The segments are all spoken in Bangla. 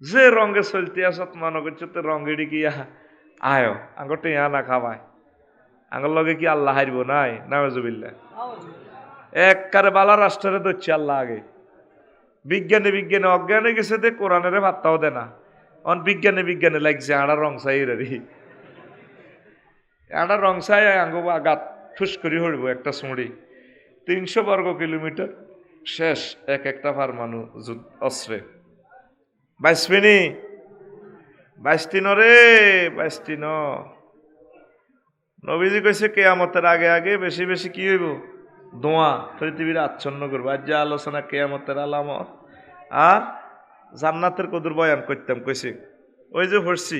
যে রঙে চলতে আসত মনে করছে তো রঙেরই গিয়া আয় আঙ্গরটা ইয়া না খাওয়ায় আঙ্গর লগে কি আল্লাহ হারবো নাই নাওজুবিল্লাহ একবারে বালা রাষ্ট্রে ধরছে আল্লাহ আগে বিজ্ঞানে অজ্ঞানে গেছে দে কোরআনের ভাত্তাও দে না অন বিজ্ঞানে লাগছে আড়া রং চাই রে আড়া রং চাই আঙ্গো গাত ঠুস করি হইব একটা সুঁড়ি 300 বর্গ কিলোমিটার শেষ এক একটা ফারমানু অস্ত্রে 22 মিনিট 22 রে 22 নবীজি কইছে কেয়ামতের আগে আগে বেশি বেশি কি হইব ধোঁয়া পৃথিবীর আচ্ছন্ন করবো আজ যে আলোচনা কেয়ামতের আলামত আর জান্নাতের কদুর বয়ান করতাম কইছি ওই যে পড়ছি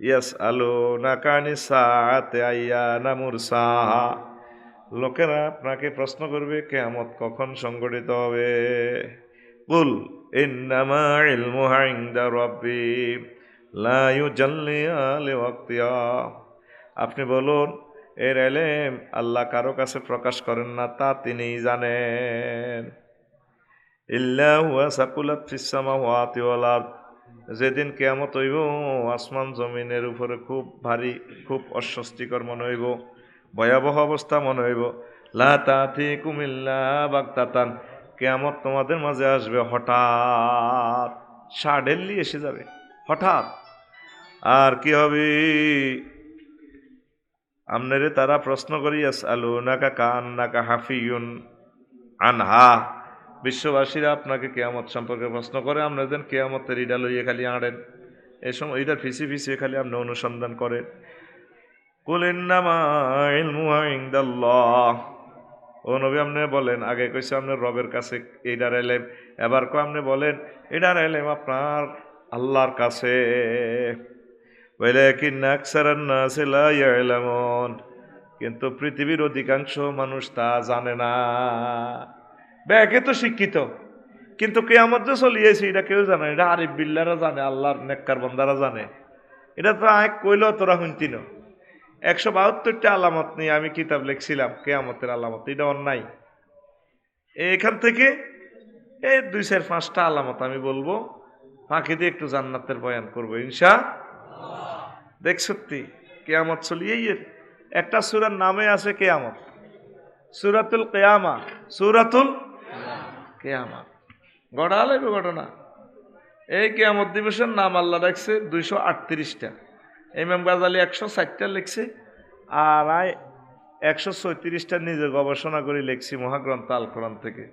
ইয়াস আলো নাকানি সাআতে আইয়ানা মুরসাহা লোকেরা আপনাকে প্রশ্ন করবে কিয়ামত কখন সংঘটিত হবে কুল ইন্নামা ইলমুহা ইনদা রাব্বি লা ইউজাল্লিহা লিওয়াক্তিহা আপনি বলুন এর এলেম আল্লাহ কারো কাছে প্রকাশ করেন না তা তিনিই জানেন ইল্লা হুয়া সাকুলাত ফিস সামাওয়াতি ওয়াল আরদ যেদিন কিয়ামত হইব আসমান জমিনের উপরে খুব ভারী খুব অস্বস্তিকর মনে হইব ভয়াবহ অবস্থা মনে হইব লা তাতিকুম ইল্লা বাগতাতান কিয়ামত তোমাদের মাঝে আসবে হঠাৎ সাডেনলি এসে যাবে হঠাৎ আর কি হবে আমনেরে তারা প্রশ্ন করি ইয়াসআলুনাকা কান্নাকা হাফিয়ুন আনহা বিশ্ববাসীরা আপনাকে কিয়ামত সম্পর্কে প্রশ্ন করে আমরা যেন কিয়ামতের ইডা লইয়ে খালি আড়েন এই সময় ইডার ফিসি খালি আপনি অনুসন্ধান করেন কুল ইন্নামা ইলমুহা ইনদাল্লাহ ও নবী আপনি বলেন আগে কইছে আপনার রবের কাছে এইটার এলেম এবার কো আপনি বলেন এটার এলেম আপনার আল্লাহর কাছে ওয়ালাকিন্না আকসারান নাসি লা ইয়ালামুন কিন্তু পৃথিবীর অধিকাংশ মানুষ তা জানে না ব্যাকে তো শিক্ষিত কিন্তু কিয়ামত যে চলিয়েছে এটা কেউ জানে এটা আরিফ বিল্লাহরা জানে আল্লাহর নেককার বান্দারা জানে এটা তো আয় কইলেও তোরা শুনতি না 172টা আলামত নিয়ে আমি কিতাব লিখছিলাম কিয়ামতের আলামত এটা অন্যায় এখান থেকে এই 2-5টা আলামত আমি বলবো ফাঁকি দিয়ে একটু জান্নাতের বয়ান করবো ইনশাআল্লাহ দেখ সত্যি কিয়ামত চলিয়েই একটা সূরার নামে আছে কিয়ামত সূরাতুল কিয়ামা সূরাতুল কিয়ামা ঘটনা এই কিয়ামত দিবসের নাম আল্লাহ রাখছে 238টা ইমাম গাজালি 160টা লিখছে আর 136টা নিজে গবেষণা করে লিখছি মহাগ্রন্থ আল কোরআন থেকে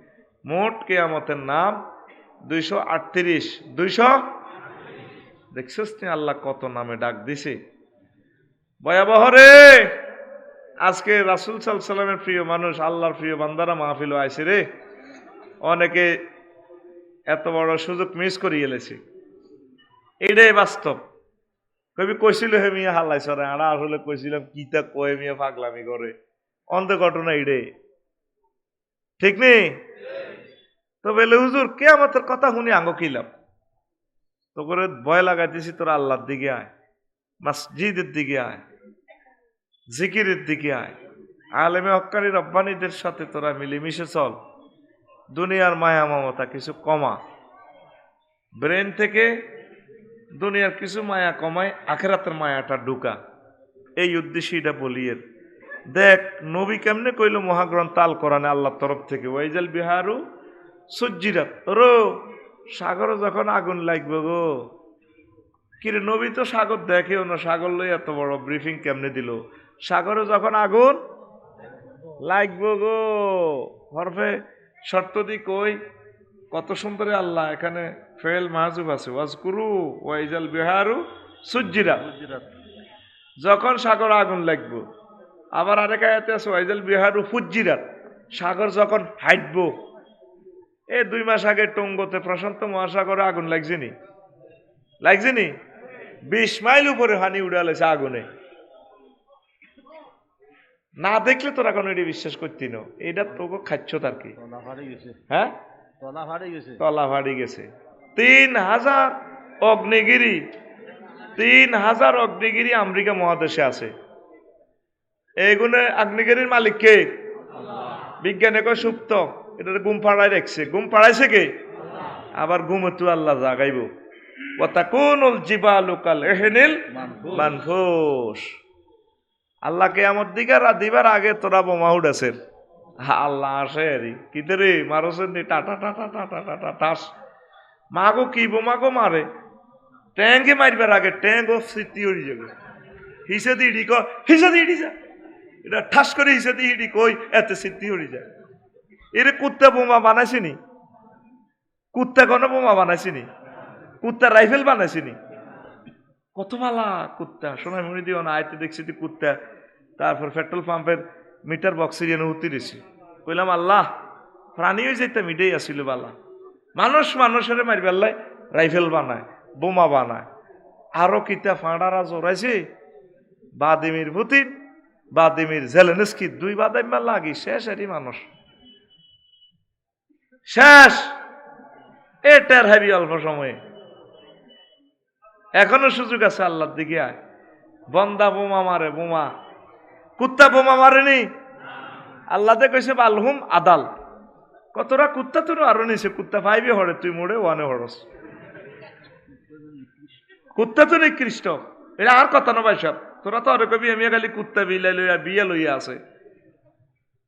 মোট কিয়ামতের নাম 238 দেখছিস তুই আল্লাহ কত নামে ডাক দিছে ভয়াবহ রে আজকে রাসূল সাল্লাল্লাহু আলাইহি সাল্লামের প্রিয় মানুষ আল্লাহর প্রিয় বান্দারা মাহফিলে আইছে রে অনেকে এত বড় সুযোগ মিস করিয়ে এলেছে এটাই বাস্তব কবি কইছিল হে মিয়া হাল্লাই সরে আড়া আসলে কইছিলাম কিতা কয়ে মিয়া পাগলামি করে অন্ধ ঘটনা এটাই ঠিক নেই তো বলে হুজুর কিয়ামতের কথা শুনি আঙ্গ কিলাম তো করে ভয় লাগাইতেছি তোর আল্লাহর দিকে আয় মসজিদের দিকে আয় জিকিরের দিকে আয় আলেমে হক্কানি রব্বানীদের সাথে তোরা মিলেমিশে চল দুনিয়ার মায়া মমতা কিছু কমা ব্রেন থেকে দুনিয়ার কিছু মায়া কমায় আখিরাতের মায়াটা ঢুকা এই উদ্দেশ্যে এটা বলিয়ে দেখ নবী কেমনে কইল মহাগ্রন্থ আল কোরআনে আল্লাহর তরফ থেকে ওয়াইজাল বিহারু সুজ্জিরাত রো সাগরে যখন আগুন লাগবে গো কিরে নবী তো সাগর দেখেও না সাগর লই এত বড় ব্রিফিং কেমনে দিল সাগরে যখন আগুন লাগবে গো হরফে শর্ত দি কই কত সুন্দর আল্লাহ এখানে ফেল মাহজুব আছে ওয়াজকুরু ওয়াইজাল বিহারু সুজ্জিরাত যখন সাগর আগুন লাগবে আবার আরেক আয়াতে আছে ওয়াইজাল বিহারু ফুজ্জিরাত সাগর যখন হাইটবো এই 2 মাস আগে টঙ্গতে প্রশান্ত মহাসাগরে আগুন লাগছেনি 20 মাইল উপরে হানি উড়ালেছে আগুনে না দেখলে তোরা কোনো এটা বিশ্বাস করতি না এটা তোকে খাচ্ছ তার কি হ্যাঁ তলা ভাড়ি গেছে 3000 অগ্নিগিরি আমেরিকা মহাদেশে আছে এইগুলো আগ্নেয়গিরির মালিক কে বিজ্ঞানে কয় সুপ্ত এটা ঘুম পাড়ায় রাখছে ঘুম পাড়াইছে কে আবার ঘুমে তো আল্লাহ জাগাইব ওয়া তাকুনুল জিবালু কাল ইহনিল মানফুস। আল্লাহ কিয়ামত দিবার আগে তোরা বোমা উড়াছেন। আল্লাহ আসে আরে কিতরে মারছেন নি টাটা টাটা টাটা টাটা টাস মাগো কি বোমা গো মারে ট্যাঙ্কে মারবার আগে ট্যাঙ্ক ও স্মৃতি হয়ে যাবে হিসে দিডি ক হিসে দিডি যা এটা ঠাস করে হিসে দিডি কই এত স্মৃতি হয়ে যায়। এরে কুত্তা বোমা বানাইছিনি, কুত্তা কোনো বোমা বানাইছিনি, কুত্তা রাইফেল বানাইছিনি। কত ভালা কুত্তা সোনাই মনে দিও না আইতে দেখছি কুত্তা। তারপর পেট্রোল পাম্পের মিটার বক্সের যেন উতিরেছি কইলাম আল্লাহ প্রাণী হয়ে যেতে মিটেই আসছিল বালা। মানুষ মানুষের মারিবার রাইফেল বানায়, বোমা বানায়, আরো কিতা ফাঁড়ারা জোরাইছে। বাদিমির পুতিন, বাদিমির জেলেনস্কি, দুই বাদাইমা লাগি শেষ এরই মানুষ শেষ। এটার হাবি অল্প সময়ে এখনো সুযোগ আছে আল্লাহর দিকে আয়। বন্দা বোমা মারে, বোমা কুত্তা বোমা মারেনি। আল্লাহ দে কইছে বালহুম আদাল, কতরা কুত্তা তোর আরো নিছে। কুত্তা ফাইভে হরে, তুই মোড়ে ওয়ানে হরস। কুত্তা তো নিকৃষ্ট, এটা আর কথা নয় সব। তোরা তো আরো কবি আমি খালি কুত্তা বিলাই লইয়া বিয়ে লইয়া আছে।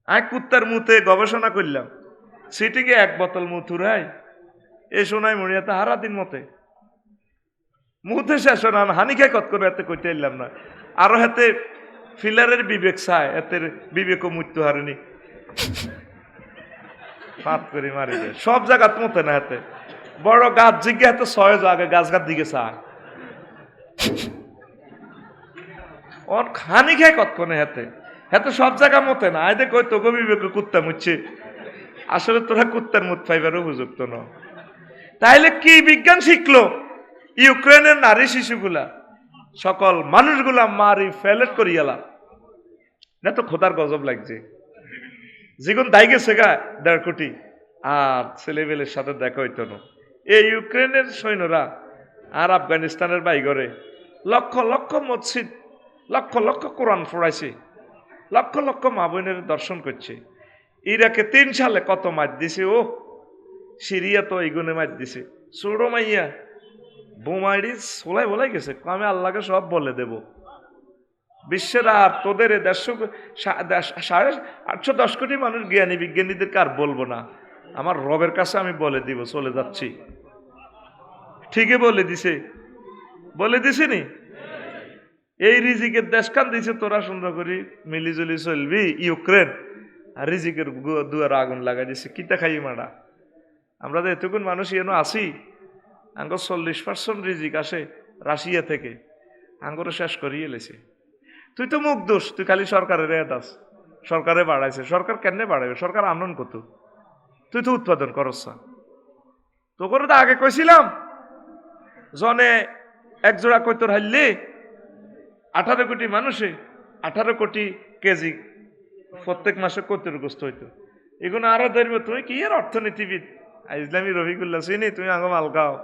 আমি কুত্তার মুতে গবেষণা করলাম, সিটিকে এক বোতল মুথুরাই এ শোনাই মরিয়াতে হারা দিন মতে মুহূর্তে শেষ না হানি খাই কত করে এতে কইতে এলাম না। আরো হাতে ফিলারের বিবেক চায়, এতে বিবেক মৃত্যু হারেনি পাত করে মারি যায় সব জায়গাত মতে না। হাতে বড় গাছ জিজ্ঞে হাতে ছয় জায়গায় গাছ গাছ দিকে চায় ওর হানি খাই কতক্ষণে হাতে হাতে সব জায়গা মতে না। আয় দেখ তোকে বিবেক কুত্তা মুচ্ছে, আসলে তোরা কুত্তার মুত পাইবারও উপযুক্ত ন। তাইলে কি বিজ্ঞান শিখলো? ইউক্রেনের নারী শিশুগুলা সকল মানুষগুলা মারি ফেলেট করিয়ালা না তো খোদার গজব লাগছে। যেগুন দায় গেছে গা 1.5 কোটি আর ছেলেবেলের সাথে দেখা হইতো না। এই ইউক্রেনের সৈন্যরা আর আফগানিস্তানের বাইগরে লক্ষ লক্ষ মসজিদ, লক্ষ লক্ষ কোরআন পড়াইছে, লক্ষ লক্ষ মা বোনের দর্শন করছে। ইরাকে 3 সালে কত মার দিছে, ও সিরিয়া তো এইগুনে মার দিছে। ছোড়ো মাইয়া বোমাইডি সোলাই বলাই গেছে, আমি আল্লাহকে সব বলে দেব। বিশ্বের আর তোদের 810 কোটি মানুষ জ্ঞানী বিজ্ঞানীদেরকে আর বলবো না, আমার রবের কাছে আমি বলে দিব চলে যাচ্ছি। ঠিকই বলে দিছে, বলে দিছিনি। এই রিজিকের দেশখান দিছে, তোরা সুন্দর করি মিলিজুলি চলবি। ইউক্রেন আর রিজিকের দুয়ার আগুন লাগাই দিছে। কিতা খাই মারা আমরা তো এতক্ষণ মানুষ এনো আসি, আঙ্গর 40% রিজিক আসে রাশিয়া থেকে, আঙ্গরও শেষ করিয়ে এলেছে। তুই তো মুখ দোষ, তুই খালি সরকারের দাস, সরকারে বাড়াইছে। সরকার কেন বাড়াবে? সরকার আনন্দ কত, তুই তো উৎপাদন করস। তো করে তো আগে কইছিলাম জনে এক জোড়া কইতর হাইলে 18 কোটি মানুষে 18 কোটি কেজি প্রত্যেক মাসে কইতর গোস্ত হইতো। এগুলো আরো ধরবে। তুই কি এর অর্থনীতিবিদ ইসলামী রফিকুল্লাহ চিনি, তুমি আঙ্গ মাল খাও।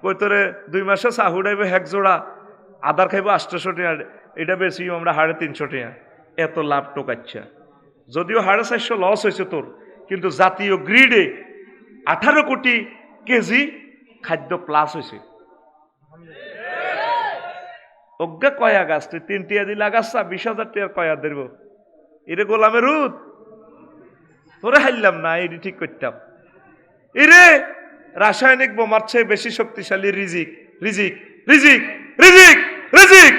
কইতরে 2 মাসে চাহুড়াইবে 1 জোড়া, আদার খাইব 800 টাকা, এটা বেশি আমরা 350 টাকা। এত লাভ টোকাচ্ছা, যদিও 450 লস হয়েছে তোর, কিন্তু জাতীয় গ্রিডে 18 কোটি কেজি খাদ্য প্লাস হয়েছে। অজ্ঞা কয়া গাছ তুই 3 টিয়া দিলা গাছা 20,000 টাকার কয়া দেব। এরে গোলামের রুদ তোরে হাইলাম না, এটি ঠিক করতাম। এরে রাসায়নিক বোমার চেয়ে বেশি শক্তিশালী রিজিক, রিজিক, রিজিক, রিজিক, রিজিক।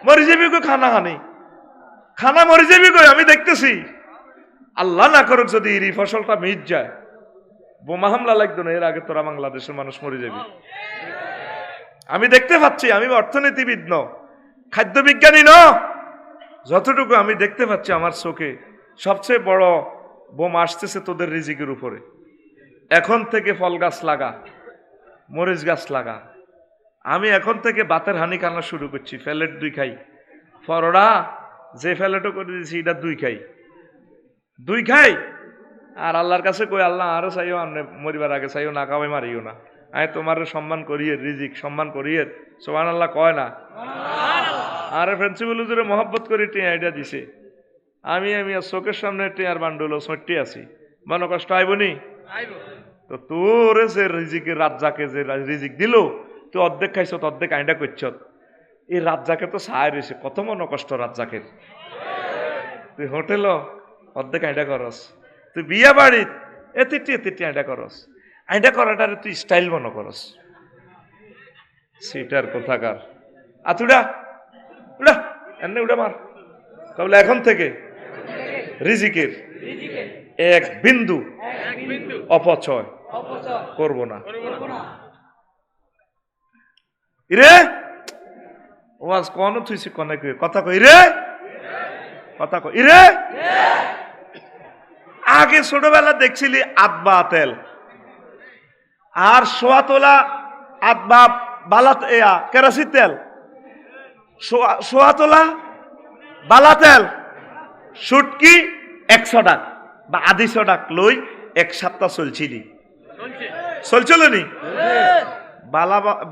মরি যাবি গো খানা খানি, খানা মরি যাবি গো। আমি দেখতেছি আল্লাহ না করুক যদি এই ফসলটা মিট যায়, বোমা হামলা লাগতো না, এর আগে তোরা বাংলাদেশের মানুষ মরে যাবি। আমি দেখতে পাচ্ছি, আমি অর্থনীতিবিদ ন, খাদ্য বিজ্ঞানী ন, যতটুকু আমি দেখতে পাচ্ছি আমার চোখে সবচেয়ে বড় বোমা আসতেছে তোদের রিজিকের উপরে। এখন থেকে ফল গাছ লাগা, মরিচ গাছ লাগা। আমি এখন থেকে বাতের হানি কান্না শুরু করছি। ফ্যালেট 2 খাই, ফরড়া যে ফ্যালেটও করে দিয়েছি এটা 2 খাই, 2 খাই। আর আল্লাহর কাছে কই আল্লাহ আরো চাইও, আপনি মরিবার আগে চাইও, না কামাই মারিও না। আমি তোমার সম্মান করিয়ে রিজিক সম্মান করিয়ে সুবহানাল্লাহ কয় না। আরে প্রিন্সিপাল হুজুরে মহব্বত করে টিয়া আইডিয়া দিছে। আমি চোখের সামনে টিয়ার বান্ডুল ছট্টি আছি, মনে কষ্ট আইবনি। তো তোরে যে রিজিকের রাজ্জাকে যে রিজিক দিল তুই অর্ধেক খাইছ অর্ধেক আইডা করছ এই রাজ্জাকে তো সাহায্য রয়েছে কত মন কষ্ট রাজ্জাকের তুই হোটেল অর্ধেক আইডা করস তুই বিয়া বাড়িত এতিটি আইডা করস আইডা করাটারে তুই স্টাইল মনে করস সেটার কোথাকার আতুডা উড়া এমনি উড়া মার তাহলে এখন থেকে রিজিকের এক বিন্দু অপচয় করব না ইরে ওয়াজ কোন তুইছি কোন কথা কই রে কথা কই ইরে আগে ছোটবেলা দেখছিলি আদবা তেল আর সোয়া তোলা আদবা বালাত কেরাসি তেল সোয়া তোলা বালা তেল সুটকি 100 টাকা বা আধি 100 টাকা লই এক সপ্তাহ চলছিলি চলছিল নি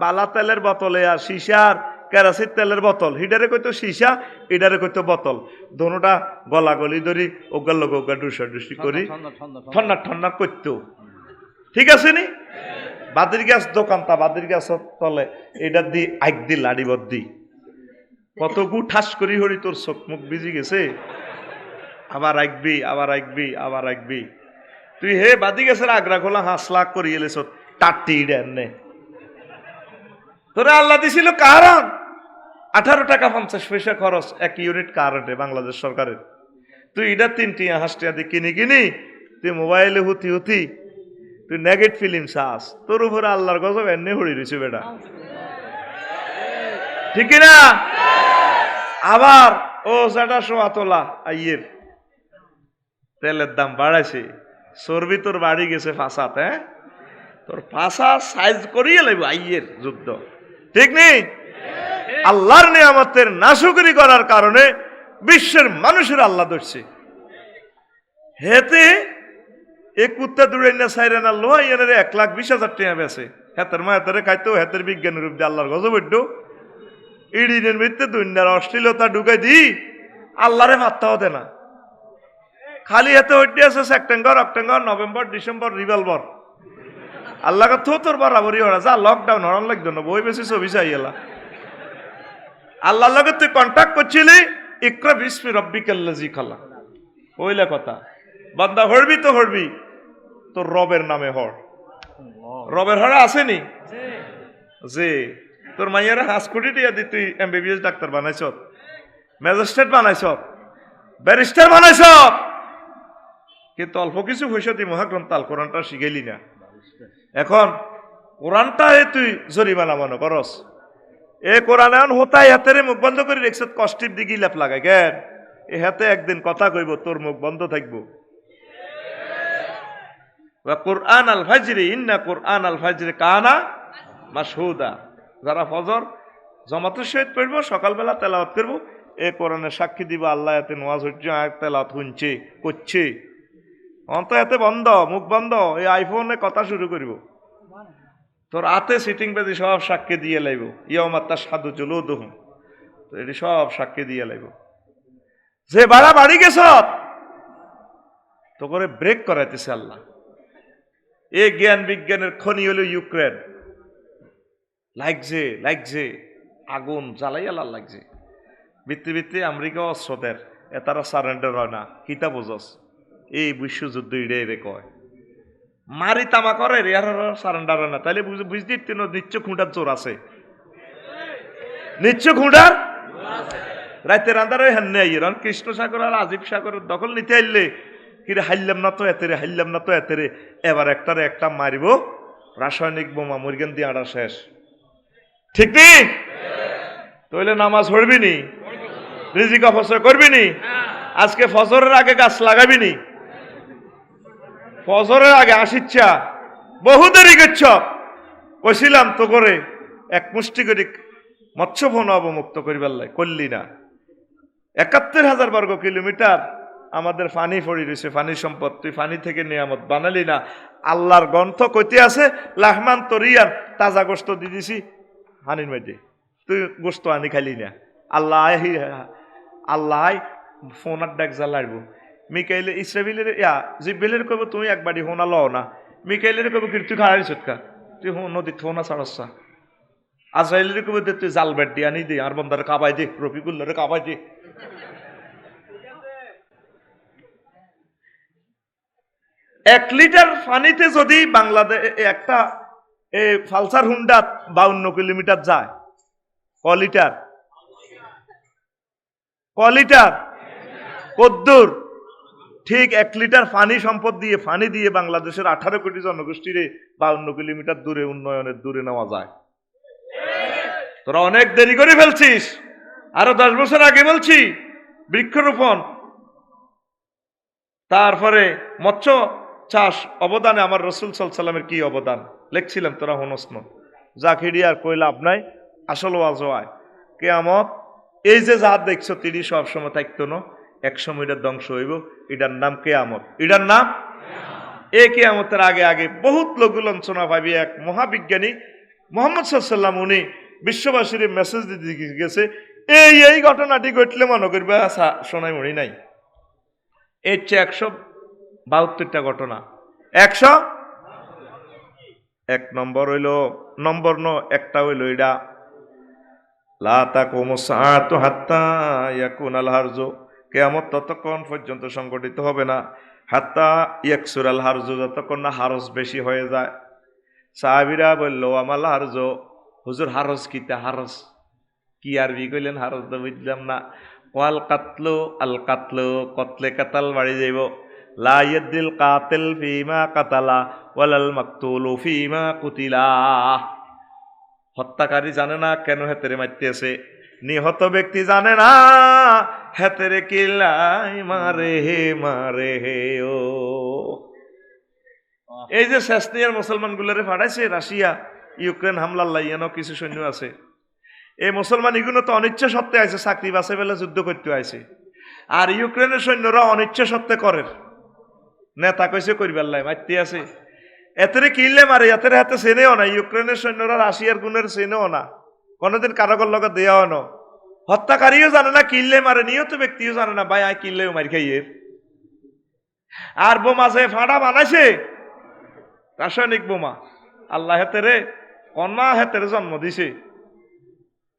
বালা তেলের বোতলে আর সীসার কেরাসির তেলের বোতল হিডারে কইতো সীসা এডারে কইতো বোতল দোনোটা গলা গলি ধরি ওগার লোক ওগা ডুসি করি ঠান্ডা ঠান্ডা করতো ঠিক আছে নি বাদির গ্যাস দোকানটা বাদির গ্যাস তলে এটা দি আইক দি লাড়ি বদ্দি কত গু ঠাস করি হরি তোর চোখ মুখ ভিজি গেছে আবার আইকবি আবার আইকবি আবার আইকবি তুই হে বাদি গেছের আগ্রা খোলা হাঁসলাক করি এলেছ টাটি ডেনে তোরা আল্লাহ দিছিল কারণ 18 টাকা 50 পয়সা খরচ 1 ইউনিট কারেন্টে বাংলাদেশ সরকারের তুই এটা 3টি হাঁসটিয়া দিয়ে কিনি তুই মোবাইলে হুতি তুই নেগেট ফিল্ম চাস তোর উপরে আল্লাহর গজব এনে হড়ি রয়েছে বেটা ঠিক না আবার ও সেটা সোয়া তোলা আইয়ের তেলের দাম বাড়াইছে চর্বি তোর বাড়ি গেছে ফাঁসাত হ্যাঁ তোর ফাঁসা সাইজ করিয়ে লাগবে আইয়ের যুদ্ধ ঠিক নেই আল্লাহর নিয়ামতের নাশুকরি করার কারণে বিশ্বের মানুষের আল্লাহ ধরছে হেতে এক কুত্তা দূরে না সাইরে না লোহা ইয়ানের 1,20,000 টাকা বেছে হেতের মা হেতের খাইতো হেতের বিজ্ঞানের রূপ দিয়ে আল্লাহর গজব হইতো ইডিনের মৃত্যু দুনিয়ার অশ্লীলতা ঢুকাই দি আল্লাহরে মাত্তা হতে না খালি হাতে হইতে আছে September October November December revolver Allah কা তোর বরাবরই হরা যা লকডাউন হরান লাগতো না বই বেশি ছবি চাই এলা আল্লাহর লগে তুই কন্ট্যাক্ট করছিলি ইকরা বিসমি রব্বিকাল্লাযী খালাক ওইলা কথা বান্দা হরবি তো হরবি তোর রবের নামে হর রবের হরা আসেনি যে তোর মাইয়ারা হাঁস কোটি টিয়া দি তুই এমবিবিএস ডাক্তার বানাইছ ম্যাজিস্ট্রেট বানাইছ ব্যারিস্টার বানাইছ কিন্তু অল্প কিছু পয়সা তুই মহাগ্রন্থ আল কোরআনটা শিখাইলি না এখন কোরআনটা তুই জরিমানা মনে করস এ কোরআন এখন হোতাই হাতের মুখ বন্ধ করে রেখছ কষ্টের দিকে লেপ লাগাই কেন এ হাতে একদিন কথা কইব তোর মুখ বন্ধ থাকবো কোরআন আল ফাজরি ইন্না কোরআন আল ফাজরি কানা মাশহুদা যারা ফজর জামাতের সহিত পড়বো সকালবেলা তেলাওয়াত করবো এ কোরআনের সাক্ষী দিব আল্লাহ এতে নোয়াজ হচ্ছে তেলাওয়াত শুনছে করছে অন্ত এতে বন্ধ মুখ বন্ধ এই আইফোনে কথা শুরু করব তোর হাতে সিটিং বেদি সব সাক্ষী দিয়ে লাইব ইয়ামাত্তা সাধু চলো দহুম তো এটি সব সাক্ষী দিয়ে লাইব যে বাড়া বাড়ি গেছ তো করে ব্রেক করাইতেছে আল্লাহ এ জ্ঞান বিজ্ঞানের খনি হলো ইউক্রেন লাগছে আগুন জ্বালাই আল্লাহ লাগছে বৃত্তি আমেরিকা অস্ত্রদের এতারা সারেন্ডার হয় না কিতা বোঝস এই বিশ্বযুদ্ধ ইডে কয় মারি তামা করে রে আর সারেন্ডার হয় না তাইলে বুঝতে নিশ্চয় খুঁটার জোর আছে নিশ্চয় খুঁটার রাতে রান্দার হ্যান নেই কৃষ্ণ সাগর আর আজিব সাগরের দখল নিতে আইলে কিরে হাইলাম না তো এতেরে এবার একটারে একটা মারিব রাসায়নিক বোমা মুরগেন দিয়ে আড়া শেষ ঠিক নেই তইলে নামাজ পড়বি নি রিজিক অপচয় করবি নি আজকে ফজরের আগে গাছ লাগাবি নি ফজরের আগে আসিচ্ছা বহু দেরি করছ কইছিলাম তো করে এক মুষ্টি করে মৎস্য বন অবমুক্ত করিবার লাই করলি না ৭১,০০০ বর্গ কিলোমিটার আমাদের ফানি পড়ি রয়েছে ফানি সম্পদ তুই ফানি থেকে নিয়ামত বানালি না আল্লাহর গ্রন্থ কইতে আছে লাহমান তরিয়ান তাজা গোস্ত দিয়ে দিছি হানির মধ্যে তুই গোস্ত আনি খাইলি না আল্লাহ ফোনার ডাক জ্বালাইব মিকাইলে ইসরাবিলের জিব্রাইলের কইব তুমি একবারই হোনা লও না মিকাইলের কবে কি তুই খাড়াই সৎকা তুই নদী থো না ছাড়সা আজরাইলের কবে দে তুই জাল ব্যাট দিয়ে আনি দে আর বন্দারে কাবাই দে রফিকুল্লারে কাবাই দে। 1 লিটার পানিতে যদি বাংলাদেশ একটা ফালসার হুন্ডা 52 কিলোমিটার যায়, ক লিটার কদ্দুর? ঠিক 1 লিটার পানি সম্পদ দিয়ে পানি দিয়ে বাংলাদেশের 18 কোটি জনগোষ্ঠীর 52 কিলোমিটার দূরে উন্নয়নের দূরে নেওয়া যায়। তোরা অনেক দেরি করে ফেলছিস। আরো 10 বছর আগে বলছি বৃক্ষরোপণ, তারপরে মৎস্য চাষ অবদানে আমার রসুল সাল্লাল্লাহু আলাইহি ওয়াসাল্লামের কি অবদান লিখছিলাম, তোরা হনস না। জাকিরি আর কই লাভ নাই, আসল ওয়াজ হয় কিয়ামত। এই যে যা দেখছো তিনি সব সময় থাকতো না, এক সময় এটা ধ্বংস হইব। এটার নাম কিয়ামত, এটার নাম এই কিয়ামতের আগে আগে বহুত লঘু লাঞ্ছনা পাবি। এক মহাবিজ্ঞানী মুহাম্মদ সাল্লাল্লাহু আলাইহি ওয়াসাল্লাম উনি বিশ্ববাসীর মেসেজ দিতে গেছে, এই ঘটনাটি ঘটলে মনে করবে শোনাই মরি নাই। এর চেয়ে 172টা ঘটনা, 101 নম্বর হইল একটা হইল এটা লা তাকুমু সাআতু হাত্তা ইয়াকুনাল হারজু, কিয়ামত ততক্ষণ পর্যন্ত সংগঠিত হবে না, হাত্তা ইয়াকসুরাল হারজু, যতক্ষণ না হারজ বেশি হয়ে যায়। সাহাবীরা বলল আমাল হারজু, হুজুর হারজ কিতা? হারজ কি আরবি কইলেন? হারজ তো বুঝলাম না। ওয়াল কাতলু, আল কাতলু, কতলে কাতাল বাড়ি যাইব। লা ইয়াদিল কাতিল ফিমা কাতালা ওয়ালাল মাকতুলু ফিমা কুতিলা। হত্যাকারী জানে না কেন হেতেরে মারতেছে, নিহত ব্যক্তি জানে না হেতেরে কিলাই মারে হে ও। এই যে সেসনিয়ার মুসলমান গুলারে ফাটাইছে রাশিয়া, ইউক্রেন হামলার লাইয়ানো কিছু সৈন্য আছে। এই মুসলমান এগুলো তো অনিচ্ছা সত্ত্বে আছে, চাকরি বাঁচে বেলা যুদ্ধ করতে আছে। আর ইউক্রেনের সৈন্যরা অনিচ্ছা সত্ত্বে করে, নেতা কইছে করিবার লাই মারতে আছে। এতেরে কিনলে মারে, এতের হাতে চেনেও না। ইউক্রেনের সৈন্যরা রাশিয়ার গুণের চেনেও না, কোনোদিন কারকর লগে দেওয়াও না। হত্যাকারীও জানে না কিনলে মারে, নিহত ব্যক্তিও জানে না ভাই আয় কিনলেও মারি খাইয়ে। আর বোমা যে ফাঁড়া বানাইছে রাসায়নিক বোমা, আল্লাহ হেতেরে কন্যা হেতেরে জন্ম দিছে।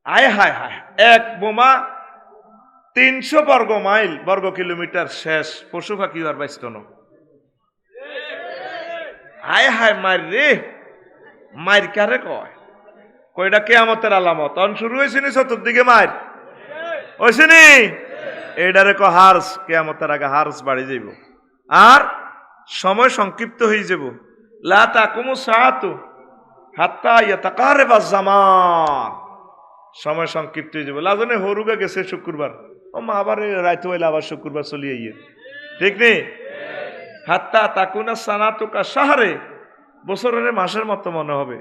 আয় হায় হায়, এক বোমা 300 বর্গ কিলোমিটার শেষ, পশু পাখি আর বাইস্ত না। হায় হায় মার রে, মার কারে কয়? কয়টা কিয়ামতের আলামত। তখন শুরু হয়েছে নি চতুর্দিকে মার হয়েছে নি, এইটারে ক হার্স। কিয়ামতের আগে হার্স বাড়ি যাইব আর সময় সংক্ষিপ্ত হয়ে যাব। লা তাকুমু সাআতু হাত্তা ইয়াতাকারাবা জামান, সময় সংক্ষিপ্ত হয়ে যাব। লাজনে হরুগা গেছে শুক্রবার, ও মা আবার রাইতে হইলে আবার শুক্রবার চলিয়ে ইয়ে, ঠিক নেই। হাত্তা তাকুনা সানাতুকা শাহরে, বছরের মাসের মতো মনে হবে।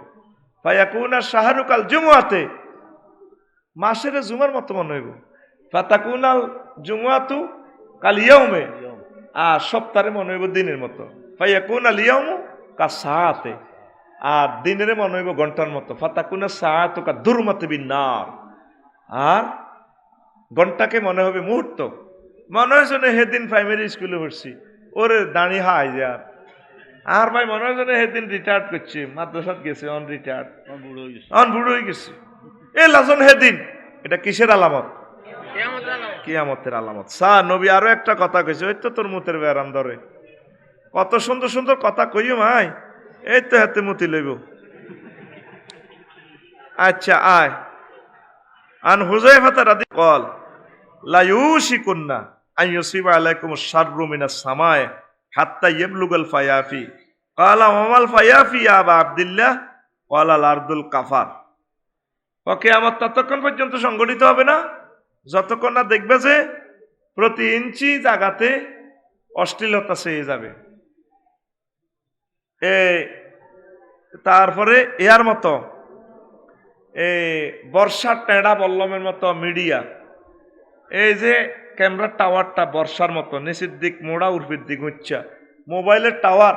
ফায়াকুনা শাহরুকাল জুমুয়াতে, মাসের জুমার মতো মনে হইব। ফাতাকুনাল জুমুয়াতু কাল ইয়াউমে, আর সপ্তাহে মনে হইব দিনের মতো। ফায়াকুনাল ইয়াউমু কা সাআতে, আর দিনের মনে হইব ঘন্টার মতো। ফাতাকুনা সাআতুকা দুরমাতে বিন্নার, আর ঘন্টাকে মনে হবে মুহূর্ত। মনে হয়েছে সেদিন প্রাইমারি স্কুলে পড়ছি, ওরে দাঁড়ি হাই যার। আর ভাই মনে হয় সেদিন রিটায়ার্ড করছে, মাদ্রাসাত গেছে, অন রিটায়ার্ড, অন বুড়ো হয়ে গেছে। এ লাজন সেদিন, এটা কিসের আলামত? কিয়ামতের আলামত। নবী আরো একটা কথা কইছে, ওই তো তোর মুতের ব্যারাম ধরে। কত সুন্দর সুন্দর কথা কইও ভাই, এই তো হাতে মুতি লইব। আচ্ছা আয়। আন হুযায়ফা রাদিয়াল্লাহু কল লা ইউশিকুন্না আন ইউসিবা আলাইকুম শাররু মিনাস সামায়ে হাত্তা ইয়াবলুগাল ফায়াফি। ক্বালা ওয়ামাল ফায়াফি ইয়া আবা আব্দুল্লাহ? ক্বালা আল আরদুল কাফার। কিয়ামত ততক্ষণ পর্যন্ত সংগঠিত হবে না যতক্ষণ না দেখবে যে প্রতি ইঞ্চি জায়গাতে অশ্লীলতা চেয়ে যাবে। তারপরে এর মতো বর্ষার টেঁড়া বল্লমের মতো মিডিয়া, এই যে ক্যামেরার টাওয়ারটা বর্ষার মতো নিচের দিক মোড়া উর্ফির দিক উচ্চা, মোবাইলের টাওয়ার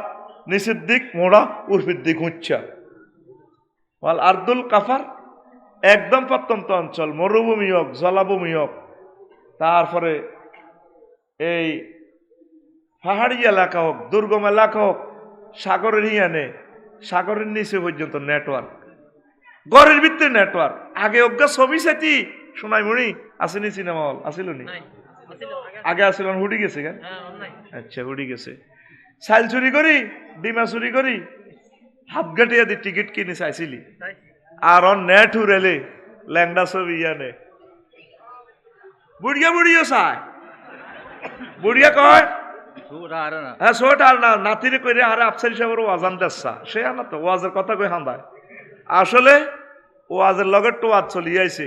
নিচের দিক মোড়া উর্ফির দিক উচ্চা। ওয়াল আরদুল কাফার, একদম প্রত্যন্ত অঞ্চল, মরুভূমি হোক জলাভূমি হোক, তারপরে এই পাহাড়ি এলাকা হোক দুর্গম এলাকা হোক, সাগরের হিয়ানে সাগরের নিচে পর্যন্ত নেটওয়ার্ক, ঘরের ভিতরে নেটওয়ার্ক। আগে অজ্ঞা ছবি সাথী সোনাইমুড়ি আসেনি, সিনেমা হল আসিল নি? আগে আসিল, হুডি গেছে কেন? আচ্ছা, হুডি গেছে। সাইল চুরি করি, ডিমা চুরি করি, হাত গাটিয়া দি টিকিট কিনে চাইছিলি, আর নেট উড়েলে ল্যাংডা ছবি ইয়ানে বুড়িয়া বুড়িও চায়। বুড়িয়া কয় হ্যাঁ শোট আর না নাতিরে কইরে আরে আফসারি সাহেবের ওয়াজান দেশা সে আনা তো ওয়াজের কথা কই হান্দায়। আসলে ওয়াজের লগে টোয়াজ চলি আইছে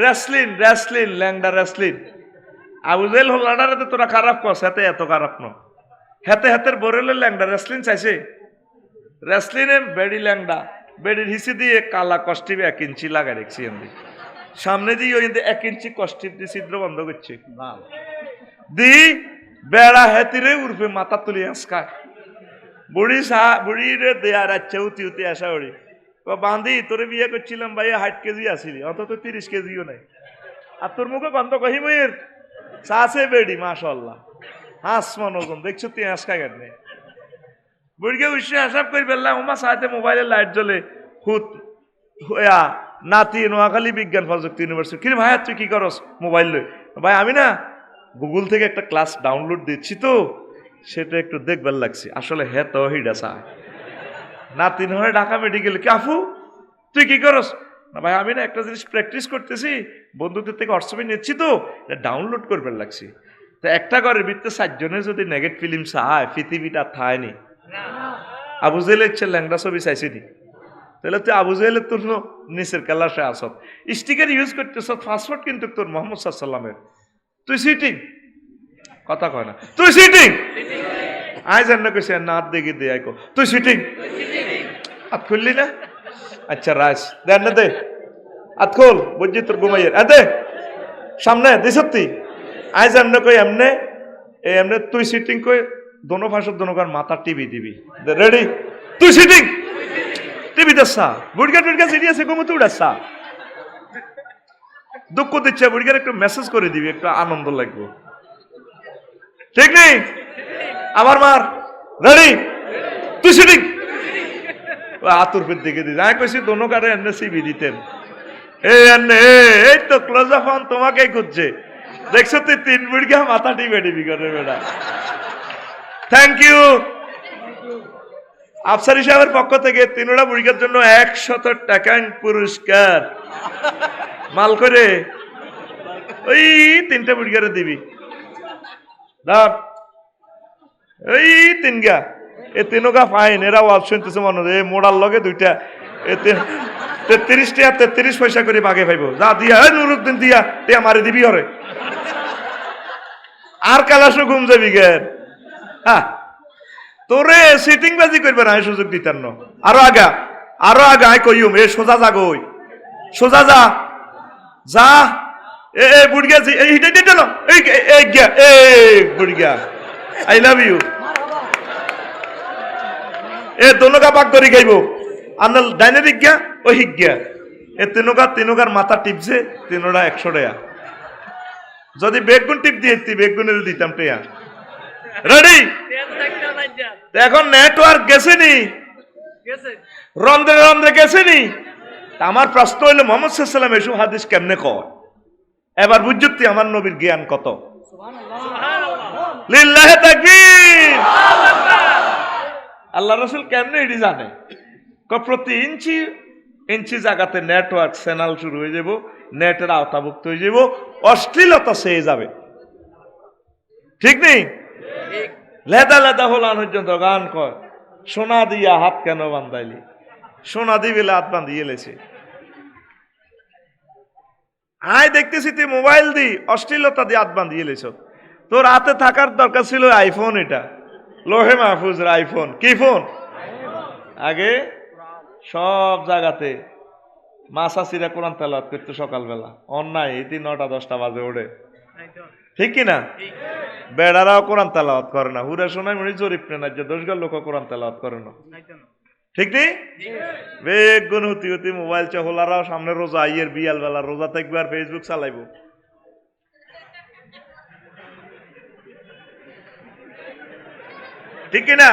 রেসলিন রেসলিন ল্যাংডা রেসলিন। আবু জেল হল্লাডারে তোরা খারাপ কস, হেতে এত খারাপ ন, হেতে হেতের বরেলে ল্যাংডা রেসলিন চাইছে। রেসলিনে বেড়ি ল্যাংডা, বেড়ির হিসি দিয়ে কালা কষ্টিপ 1 ইঞ্চি লাগাই রেখছি আমি সামনে দিয়ে, ওই 1 ইঞ্চি কষ্টিপ দিয়ে ছিদ্র বন্ধ করছে দি বেড়া হেতিরে উর্ফে মাথা তুলি আসকায়। বুড়ি বুড়িরে দেয়া রাচ্ছে উতি উতি আসা ওড়ি বান্ধি তোরে বিয়ে করছিলাম ভাই 60 কেজি আসিলি, অন্তত 30 কেজিও নাই, আর তোর মুখে গন্ধ কহিমের চাষে বেড়ি মাশাল্লাহ হাস মনোজন দেখছো তুই আসকায় কেন। বুড়িকে উঠে আসাব করে ফেললাম, ওমা সাথে মোবাইলের লাইট জ্বলে হুত হইয়া নাতি নোয়াখালী বিজ্ঞান প্রযুক্তি ইউনিভার্সিটি। কি ভাইয়া তুই কি করস মোবাইল লই? ভাই আমি না গুগল থেকে একটা ক্লাস ডাউনলোড দিচ্ছি তো সেটা একটু দেখবার লাগছে। আসলে হ্যাঁ তো হিডা চায় নাতি নয় ঢাকা মেডিকেলে। কি আফু তুই কি করস? না ভাই আমি না একটা জিনিস প্র্যাকটিস করতেছি, বন্ধুদের থেকে হোয়াটসঅ্যাপে নিচ্ছি তো এটা ডাউনলোড করবার লাগছি। তো একটা ঘরের ভিতরে 4 জনের যদি নেগেট ফিল্ম চায় পৃথিবীটা থায়নি। আবু জেলের ছে ল্যাংডা ছবি চাইছিনি, তাহলে তুই আবু জেলের তোর নিচের ক্লাসে আসত, স্টিকার ইউজ করতেছ, পাসওয়ার্ড কিন্তু তোর মোহাম্মদ সাল্লামের। তুই সিটিং কথা কয় না, তুই সিটিং আয় জান না কইছে না দেখি দে আইকো তুই সিটিং আত খুললি না? আচ্ছা রাজ দেন না দে আত খোল বুঝছি তোর ঘুমাইয়ের দে সামনে দে সত্যি আয় জান না কই এমনে এমনে তুই সিটিং কই দোনো ভাষার দোনো কার মাথা টিভি দিবি রেডি তুই সিটিং টিভি দেসা বুড়গা টুড়গা সিরিয়াসে ঘুমোতে উড়াসা দুঃখ দিচ্ছে বুড়িগার একটু মেসেজ করে দিবি, একটু আনন্দ লাগবে, ঠিক নেই? আবার মার রেডি তুই সিটিং আতুর ফের দেখে দিস। আমি কইছি দোনো কারে এনে সিবি দিতেন এই তো ক্লোজ আপ অন তোমাকেই খুঁজছে, দেখছো তুই 3 বুড়িগা মাথা টিপে টিপি করে বেটা। থ্যাংক ইউ আফসারি সাহেবের পক্ষ থেকে 3টা বুড়িগার জন্য 100 টাকা পুরস্কার মাল করে ওই 3টা বুড়িগারে দিবি ধর ওই 3 গা এ 3 গা ফাইন। এরা ওয়াজ শুনতেছে মনে হয় মোড়ার লগে 2টা 33 টাকা 33 পয়সা করে বাগে পাইব যা দিয়া নুরুদ্দিন দিয়া টিয়া মারি দিবি ওরে আর কালাসও ঘুম যাবি গের। হ্যাঁ তোরে সিটিং বাজি করবে না সুযোগ দিতেন না। আরো আগা আই কইম এ সোজা যাগই সোজা যা যা এ বুড়িয়া এই হিটে দিতে না এই গিয়া বুড়িয়া আই লাভ ইউ এ দোনোগা পাক করি গাইব আনাল ডাইনারিক গিয়া ওই হিক গিয়া এ তিনোগার মাথা টিপছে 3টা 100 টাকা। যদি বেগুন টিপ দিয়ে বেগুনের দিতাম টেয়া রেডি। এখন নেটওয়ার্ক গেছেনি রন্ধ্রে রন্ধ্রে গেছেনি। আমার প্রশ্ন হইল মোহাম্মদ সাল্লাল্লাহু আলাইহি ওয়াসাল্লাম এসব হাদিস কেমনে কয়? এবার বুঝতি আমার নবীর জ্ঞান কত। লিল্লাহি তাকবীর। আল্লাহ রাসূল কেমনে এটি জানে? প্রতি ইঞ্চি জায়গাতে নেটওয়ার্ক চ্যানেল শুরু হয়ে যাব, নেটের আওতাভুক্ত হয়ে যাব, অশ্লীলতা সেয়ে যাবে, ঠিক নেই? লেদা লেদা হলান পর্যন্ত গান কয় সোনা দিয়া হাত কেন বান্ধাইলি, সোনা দিবিলে হাত বান্ধিয়ে লেছে। আয় দেখতেছি তুই মোবাইল দি অশ্লীলতা দিয়ে হাত বান্ধিয়ে লেছ। তোর হাতে থাকার দরকার ছিল আইফোন, এটা লোহে মাহফুজের আইফোন। কি ফোন? আগে সব জায়গাতে মাসাসিরা কোরআন তেলাওয়াত করতো সকালবেলা, অন্যায় এটি 9টা 10টা বাজে ওঠে, ঠিক কিনা? বেড়ারাও কোরআন তেলাওয়াত করে না, হুরা শোনায় মনে জরিপ নেই যে 10 লোক কোরআন তেলাওয়াত করে না, ঠিক নেই? বেগুন হুতি হুতি মোবাইল চহলারাও সামনে রোজা আইয়ের বিয়াল বেলা রোজা থাকবে আর ফেসবুক চালাইব। ঠিক কিনা?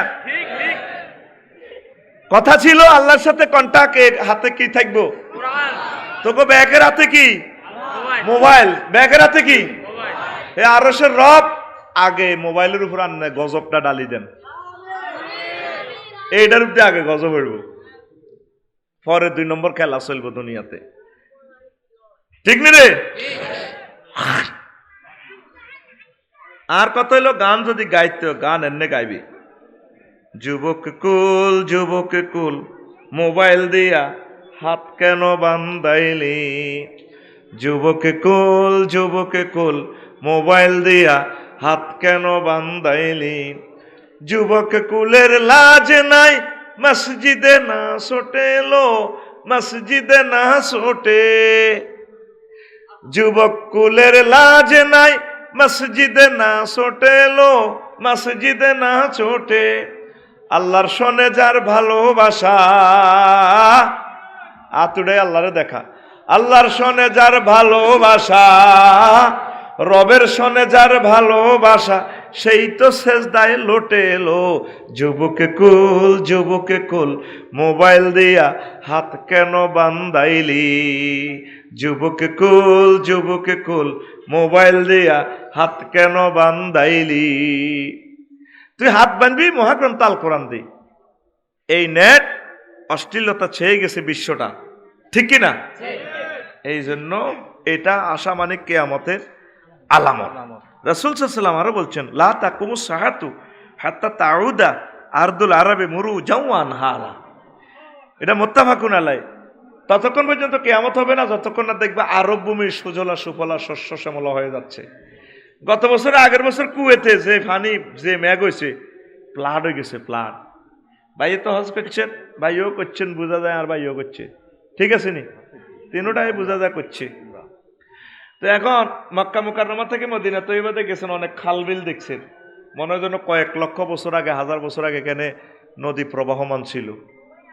কথা ছিল আল্লাহর সাথে কন্টাক্ট, হাতে কি থাকবো? তোকে ব্যাগের হাতে কি? মোবাইল। ব্যাগের হাতে কি? আরশের রব। আগে মোবাইলের উপর আন্না গজবটা ডালি দেন, এইটার উপরে আগে গজব হইব, পরে 2 নম্বর খেলা চলবো দুনিয়াতে। ঠিক নি রে? আর কত হইলো, গান যদি গাইতে, গান এমনি গাইবি। যুবক কুল মোবাইল দিয়া হাত কেন বান্ধাইলি? যুবক কুল মোবাইল দিয়া হাত কেন বান্ধাইলি? যুবক কুলের লাজ নাই, মসজিদে না ছোটে লো, মসজিদে না ছোটে। যুবক কুলের লাজ নাই, মসজিদে না ছোটে লো, মসজিদে না ছোটে। আল্লাহর সনে যার ভালোবাসা, আতুড়ে আল্লাহরে দেখা। আল্লাহর সনে যার ভালোবাসা, রবের সনে যার ভালোবাসা, সেই তো সেজদায় লোটে এলো। যুবক কুল মোবাইল দিয়া হাত কেন বান্ধাইলি? যুবক কুল মোবাইল দিয়া হাত কেন বান্ধাইলি? তুই হাত বানবি মহাগ্রন্থ আল কোরআন দি। এই নেট অশ্লীলতা ছেয়ে গেছে বিশ্বটা, ঠিক কিনা? এই জন্য এটা আশা মানে কিয়ামতের আলামত। রাসূল সাল্লাল্লাহু আলাইহি ওয়াসাল্লাম আরো বলছেন, লা তাকুমুস সাআতু হাত্তা তাউদা আরদুল আরবে মুরুজাওয়ান হারা। এটা মুত্তাফাকুন আলাইহি। ততক্ষণ পর্যন্ত কিয়ামত হবে না যতক্ষণ না দেখবে আরব ভূমি সুজলা সুফলা শস্য শ্যামলা হয়ে যাচ্ছে। গত বছর আগের বছর কুয়েতে যে ফানি যে মেঘ হয়েছে, প্লাড হয়ে গেছে, প্লাড। ভাইয়ে তো হজ করছেন, ভাইও করছেন, বোঝা যায়, আর ভাইও করছে, ঠিক আছে নি? তিনোটাই বোঝা যায় করছে। তো এখন মক্কা মুকাররমা থেকে মদিনা তৈয়বাতে গেছেন, অনেক খাল বিল দেখছেন, মনে হয় যেন কয়েক লক্ষ বছর আগে, 1000 বছর আগে এখানে নদী প্রবাহমান ছিল।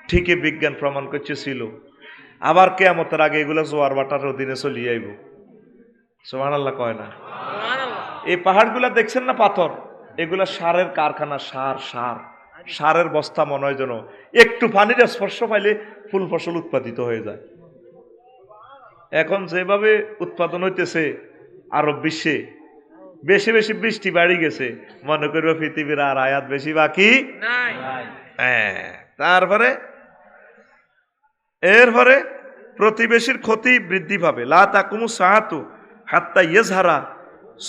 ঠিকই বিজ্ঞান প্রমাণ করছে ছিল। আবার কিয়ামতের আগে এগুলো জোয়ার বাটার অধীনে চলিয়ে আইব। সুবহানাল্লাহ কয় না? এই পাহাড়গুলা দেখছেন না, পাথর, এগুলা সারের কারখানা। সারের বস্তা। মনে হয় যেন একটু পানির স্পর্শ পাইলে ফুল ফসল উৎপাদিত হয়ে যায়। এখন যেভাবে উৎপাদন হইতেছে আরব বিশ্বে, বেশি বেশি বৃষ্টি বাড়ি গেছে, মনে করবো পৃথিবীর আর আয়াত বেশি বাকি নাই। তারপরে এরপরে প্রতিবেশীর ক্ষতি বৃদ্ধি পাবে। লা তাকুমুস সাআতু হাত্তা ইয়াজহারা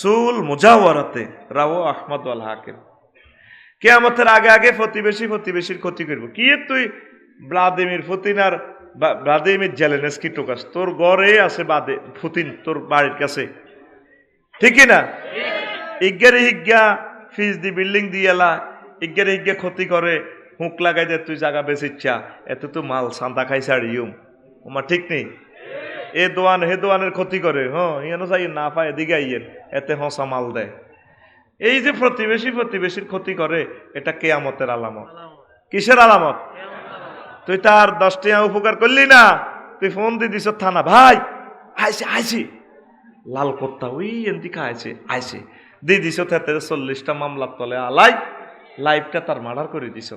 সুল মুজাওয়ারাতে, রাওয়া আহমদ ওয়াল হাকিম। কিয়ামতের আগে আগে প্রতিবেশীর ক্ষতি করব। কি তুই ভ্লাদিমির পুতিন আর ভ্লাদিমির জেলেনস্কি টোকাস, তোর ঘরে আছে বাদে পুতিন তোর বাড়ির কাছে, ঠিক না? ইজ্ঞারে হিজ্ঞা ফিজ দি বিল্ডিং দিয়েলা, ইজ্ঞারে হিজ্ঞা ক্ষতি করে, হুঁক লাগাই দে তুই জায়গা বেচিচ্ছা, এত তো মাল সান্দা খাইছে আর ইউম ওমা, ঠিক নেই? এ দোয়ান হে দোয়ানের ক্ষতি করে, ইয়ানো যাই না পায় এদিকে আইয়েন, এতে হসা মাল দেয়। এই যে প্রতিবেশীর ক্ষতি করে, এটা কিয়ামতের আলামত। কিসের আলামত? তুই তার 10 টাকা উপকার করলি না, তুই ফোন দিয়ে দিস থানা, ভাই আইসি লাল কোত্তা ওই এদিকে আইসে দিয়ে দিস, 40টা মামলার তলে আলাই, লাইফটা তার মার্ডার করে দিস,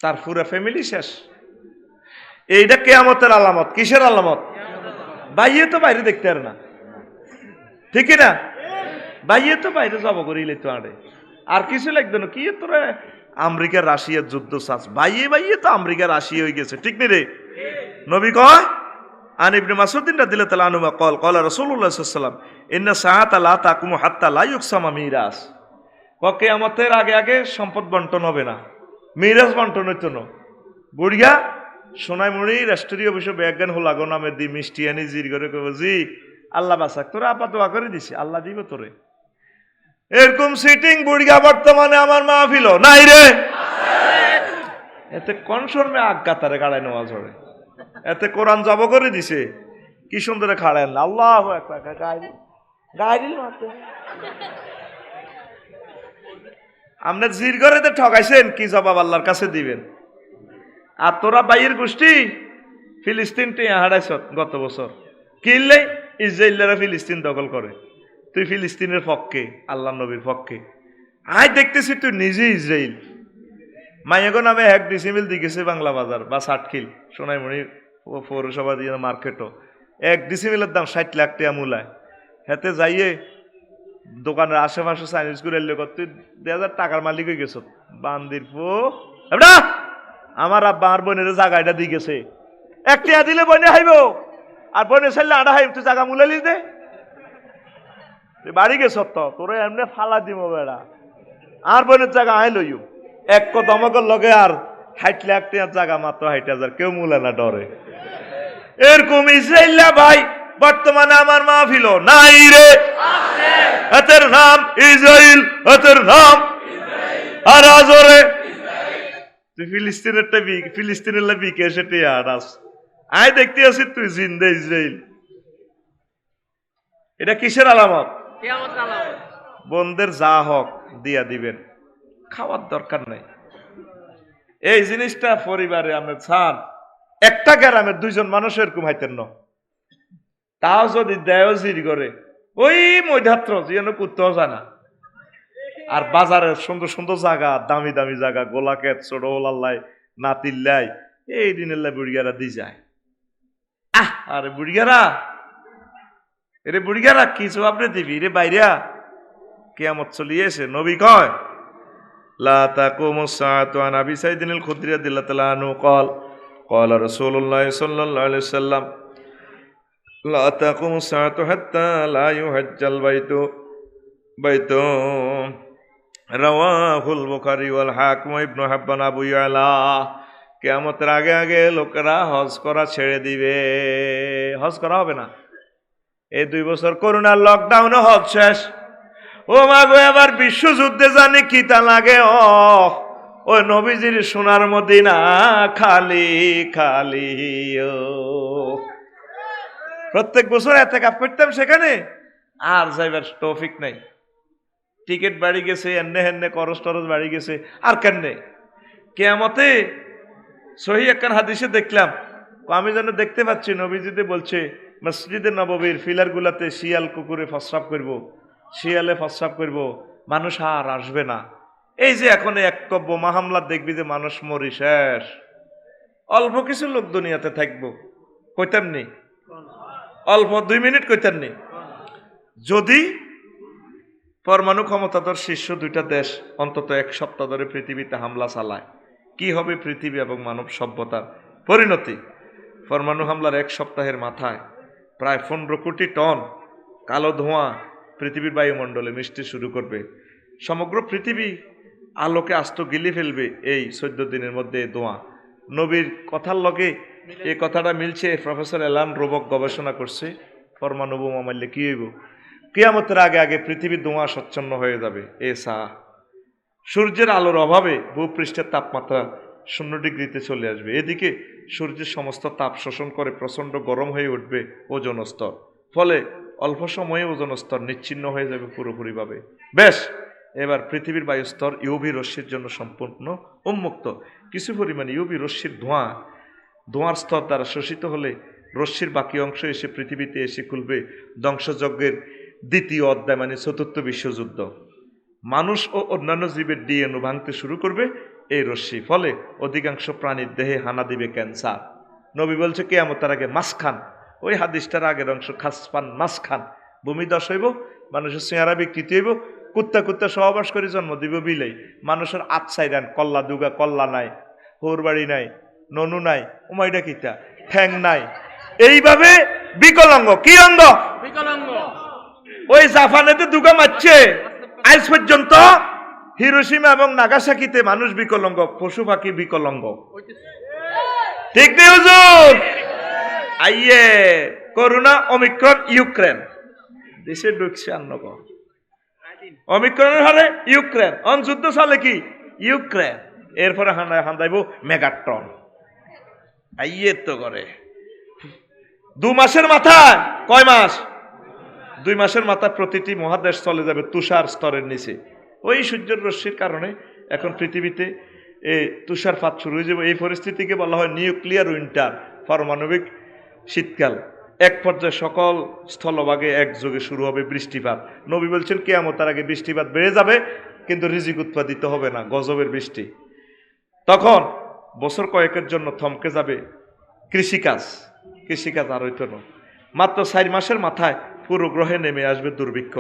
তার পুরা ফ্যামিলি শেষ। এইটা কিয়ামতের আলামত। কিসের আলামত? বাইয়ে তো বাইরে দেখতে আর না, ঠিক না? বাইয়ে তো বাইরে যাব করিলে তো আড়ে আর কিছু লাগবে না। কি তোরা আমেরিকা রাশিয়ার যুদ্ধ চাস, বাইয়ে তো আমেরিকা রাশিয়া হয়ে গেছে, ঠিক নেই রে? নবী কয়, আন ইবনে মাসউদ রাদিয়াল্লাহু তাআলা আনহু قال قال রাসূলুল্লাহ সাল্লাল্লাহু আলাইহি ওয়াসাল্লাম ইন্না সাআতা লা তাকুমু হাত্তা লা ইউকসামা মিরাস। কিয়ামতের আগে আগে সম্পদ বন্টন হবে না, মিরাস বন্টন হইতো না। বুড়িয়া সোনাই মুড়ি রাষ্ট্রীয় অফিসে বিজ্ঞান হল আগো নামে দি মিষ্টি আনি জির করে কব, জি আল্লাহ বাসাক, তোরা আপা দোয়া করে দিছি, আল্লাহ দিব তোরে। এরকম সিটিং বুড়িয়া বর্তমানে আমার মাহফিল নাই রে, এতে কোন শর্মে আজ্ঞাতারে গাড়ায় নেওয়া ঝরে, এতে কোরআন জব করে দিছে, কি সুন্দর খাড়েন আল্লাহ আপনি জির করে ঠকাইছেন, কি জবাব আল্লাহর কাছে দিবেন? আর তোরা বাইয়ের গোষ্ঠী ফিলিস্তিন হারাইছ গত বছর, কিনলে ইসরায়েলরা ফিলিস্তিন দখল করে, তুই ফিলিস্তিনের পক্ষে, আল্লাহ নবীর পক্ষে। আয় দেখতেছি তুই নিজে ইসরায়েল মাইয়াগো নামে 1 ডিসিমিল দিকেছে বাংলা বাজার বা সাতখিল সোনাইমণি পৌরসভা দিয়ে মার্কেটও 1 ডিসিমিলের দাম 60 লাখ টাকা মূলায় হেতে যাইয়ে দোকানের আশেপাশে চাইনিজ করে এলে তুই 2000 টাকার মালিক হয়ে গেছ বান্দির পো আমার আব্বা আর বোনের জায়গাটা দিয়ে গেছে 1 টাকা দিলে বনে হাইব আর বনে চাইলে আড়া হাইব তুই জায়গা মূলালি দে তুই বাড়ি গেছ তো তোরে এমনি ফালা দিব বেড়া আর বোনের জায়গা আই লইও 1 দমকের লগে আর 60 লাখ টাকার জায়গা মাত্র 60,000 কেউ মূলে না ডরে এরকম ইসরায়েল ভাই বর্তমানে আমার মাহফিল নাই রে এতের নাম ইসরায়েল এতের নাম আর আজরে তুই ফিলিস্তিনের বিকে সেটি আস আয় দেখতে আসি তুই জিন্দে ইসরায়েল এটা কিসের আলামত বন্ধের যা হক দিয়া দিবেন খাওয়ার দরকার নাই এই জিনিসটা পরিবারে আমরা ছাড় একটা গ্রামের 2 জন মানুষ এরকম হাইতেন না তাও যদি দেয় জিরি করে ওই মধ্যাত্র যেন করতেও যায় না আর বাজারের সুন্দর সুন্দর জায়গা দামি দামি জায়গা গোলাকেত ছোট হোলাল্লাই নাতিল্লাই এই দিনের বুড়িগারা দিয়ে যায় আরে বুড়িগারা কি জবাব রে দিবি রে বাইরা কিয়ামত চলিয়েছে নবী কয় লা তাকুমুস সাআতু আন আবি সাইদিন আল খুদরি রাদিয়াল্লাহু তাআলা আনহু قال قال رسول الله صلى الله عليه وسلم لا تقوم الساعة حتى لا يحج البيت رواه البخاري والحاكم ابن حبان আবু ইয়ালা কিয়ামতের আগে আগে লোকেরা হজ করা ছেড়ে দিবে হজ করা হবে না এই 2 বছর করোনার লকডাউনে হজ শেষ ও মা গো এবার বিশ্বযুদ্ধে জানি কি তা লাগে ওই নবীজির সোনার মদিনা খালি খালি প্রত্যেক বছর এতেকাফ করতাম সেখানে আর যাইবার তৌফিক নাই টিকিট বাড়ি গেছে এন্নে হেন্নে খরচ টরচ বাড়ি গেছে আর কেননে কিয়ামতে সহি একখান হাদিসে দেখলাম আমি যেন দেখতে পাচ্ছি নবীজিতে বলছে মসজিদে নববীর ফিলার গুলাতে শিয়াল কুকুরে প্রস্রাব করব শিয়ালে প্রস্রাব করব মানুষ আর আসবে না এই যে এখন এক বোমা হামলা দেখবি যে মানুষ মরি শেষ অল্প কিছু লোক দুনিয়াতে থাকবো কইতাম নি অল্প 2 মিনিট কইতাম নি যদি পরমাণু ক্ষমতাধর শীর্ষ 2টা দেশ অন্তত 1 সপ্তাহ ধরে পৃথিবীতে হামলা চালায় কি হবে পৃথিবী এবং মানব সভ্যতার পরিণতি পরমাণু হামলার 1 সপ্তাহের মাথায় প্রায় 15 কোটি টন কালো ধোঁয়া পৃথিবীর বায়ুমণ্ডলে মিশতে শুরু করবে সমগ্র পৃথিবী আলোকে আস্ত গিলি ফেলবে এই 14 দিনের মধ্যে ধোঁয়া নবীর কথার লগে এই কথাটা মিলছে প্রফেসর এলান রোবক গবেষণা করছে পরমাণু বোমা মারলে কি হইব কিয়ামতের আগে আগে পৃথিবীর ধোঁয়া স্বচ্ছন্ন হয়ে যাবে সূর্যের আলোর অভাবে ভূপৃষ্ঠের তাপমাত্রা 0 ডিগ্রিতে চলে আসবে এদিকে সূর্যের সমস্ত তাপ শোষণ করে প্রচণ্ড গরম হয়ে উঠবে ওজোন স্তর ফলে অল্প সময়ে ওজোন স্তর নিচ্ছিন্ন হয়ে যাবে পুরোপুরিভাবে বেশ এবার পৃথিবীর বায়ুস্তর ইউভি রশ্মির জন্য সম্পূর্ণ উন্মুক্ত কিছু পরিমাণে ইউভি রশ্মির ধোঁয়ার স্তর দ্বারা শোষিত হলে রশ্মির বাকি অংশ এসে পৃথিবীতে এসে খুলবে ধ্বংসযজ্ঞের 2য় অধ্যায় মানে 4র্থ বিশ্বযুদ্ধ মানুষ ও অন্যান্য জীবের ডিএনএ ভাঙতে শুরু করবে এই রশ্মি ফলে অধিকাংশ প্রাণীর দেহে হানা দিবে ক্যান্সার নবী বলছে কিয়ামতের আগে মাছ খান ওই হাদিসটার আগের অংশ খাসপান মাছ খান ভূমিধস হইব মানুষের চেহারা বিকৃতি হইব কুত্তা সহবাস করে জন্ম দিব বিলাই মানুষের আচ্ছাইরান কল্লা দুগা কল্লা নাই হোরবাড়ি নাই ননু নাই উমাইডা কিতা ঠ্যাং নাই এইভাবে বিকলাঙ্গ কি অঙ্গ বিকলাঙ্গ ওই জাপানেতে দুগা মারছে আজ পর্যন্ত হিরোশিমা এবং নাগাসাকিতে মানুষ বিকলাঙ্গ পশু পাখি বিকলাঙ্গ ঠিক নেই হুজুর আইয়ে করোনা ওমিক্রন ইউক্রেন দেশে ঢুকছে আন্নগর অমিক্রণের হারে ইউক্রেন যুদ্ধ চলে কি ইউক্রেন এরপরে হান্দাইব মেগাট্রন আইয়ে তো করে 2 মাসের মাথায় কয় মাস 2 মাসের মাথায় প্রতিটি মহাদেশ চলে যাবে তুষার স্তরের নিচে ওই সূর্যের রশ্মির কারণে এখন পৃথিবীতে তুষারপাত শুরু হয়ে যাবে এই পরিস্থিতিকে বলা হয় নিউক্লিয়ার উইন্টার পারমাণবিক শীতকাল এক পর্যায়ে সকল স্থলভাগে একযোগে শুরু হবে বৃষ্টিপাত নবী বলছেন কিয়ামতের আগে বৃষ্টিপাত বেড়ে যাবে কিন্তু রিজিক উৎপাদিত হবে না, গজবের বৃষ্টি। তখন বছর কয়েকের জন্য থমকে যাবে কৃষিকাজ আর হইতো না। মাত্র 4 মাসের মাথায় পুরো গ্রহে নেমে আসবে দুর্ভিক্ষ,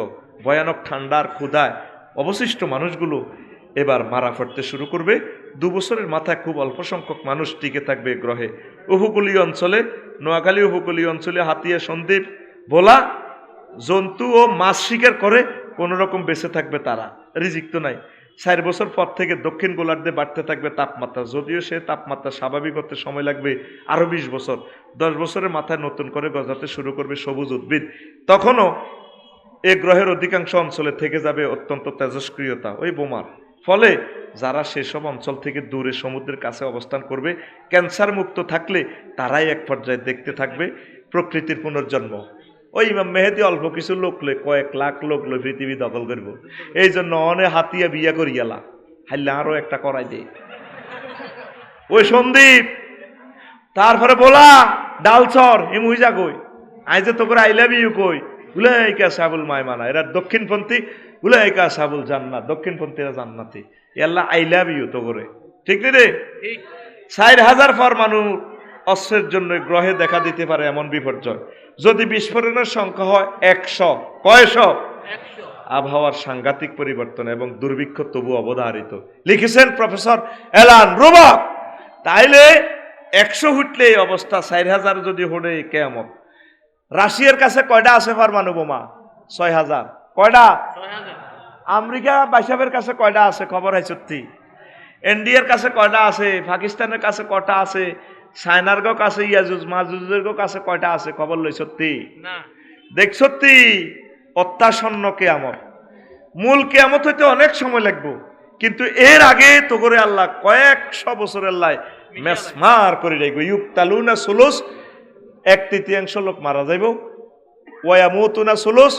ভয়ানক ঠান্ডার ক্ষুধায় অবশিষ্ট মানুষগুলো এবার মারা পড়তে শুরু করবে। 2 বছরের মাথায় খুব অল্প সংখ্যক মানুষ টিকে থাকবে গ্রহে। উপকূলীয় অঞ্চলে, নোয়াখালী উপকূলীয় অঞ্চলে হাতিয়া, সন্দ্বীপ, ভোলা জন্তু ও মাছ শিকার করে কোন রকম বেঁচে থাকবে তারা, রিজিক তো নাই। 4 বছর পর থেকে দক্ষিণ গোলার্ধে বাড়তে থাকবে তাপমাত্রা, যদিও সে তাপমাত্রা স্বাভাবিক হতে সময় লাগবে আরো 20 বছর। 10 বছরের মাথায় নতুন করে গজাতে শুরু করবে সবুজ উদ্ভিদ। তখনও এ গ্রহের অধিকাংশ অঞ্চলে থেকে যাবে অত্যন্ত তেজস্ক্রিয়তা, ওই বোমার ফলে যারা সেসব অঞ্চল থেকে দূরে সমুদ্রের কাছে অবস্থান করবে, ক্যান্সার মুক্ত থাকলে তারাই এক পর্যায়ে দেখতে থাকবে প্রকৃতির পুনর্জন্ম। ওই ইমাম মেহেদী অল্প কিছু লোক লই, কয়েক লাখ লোক লই পৃথিবী দখল করব। এই জন্য অনেক হাতিয়া বিয়া করিয়ালা, হাইলে আরো একটা করাই দে। ওই সন্দীপ, তারপরে বলা ডালচর এমুই যা কই, আই যে তো করে আই লাভ ইউ কই, উলাইকা সাবুল মায়মানা, এরা দক্ষিণপন্থী, উলাইকা সাবুল জান্নাত, দক্ষিণপন্থীরা জান্নাতি, আল্লাহ আই লাভ ইউ তো করে, ঠিক নি রে? 4000 পরমাণু অস্ত্রের জন্য গ্রহে দেখা দিতে পারে এমন বিপর্যয়। যদি বিস্ফোরণের সংখ্যা হয় 100, কয়শো? আবহাওয়ার সাংঘাতিক পরিবর্তন এবং দুর্ভিক্ষ তবু অবধারিত, লিখেছেন প্রফেসর অ্যালান রুবাক। তাইলে 100 ফুটলে এই অবস্থা, 4000 যদি হলে কেমন? রাশিয়ার কাছে কয়টা আছে পরমাণু বোমা? 6000। কয়টা? আমেরিকা বাইসাবের কাছে কয়টা আছে? খবর হয় সত্যি। ইন্ডিয়ার কাছে কয়টা আছে? পাকিস্তানের কাছে কয়টা আছে? চায়নার কাছে ইয়াজুজ মাজুজের কাছে কয়টা আছে? খবর লই সত্যি না, দেখ সত্যি। অত্যাসন্ন কেয়ামত, মূল কেয়ামত হইতে অনেক সময় লাগবে, কিন্তু এর আগে তো করে আল্লাহ কয়েকশো বছরের লাই মেসমার করে রাখবো। ইউক্তালুনা সুলুস, 1/3 লোক মারা যাইব। ওয়ায়ামুতুনা সুলুস,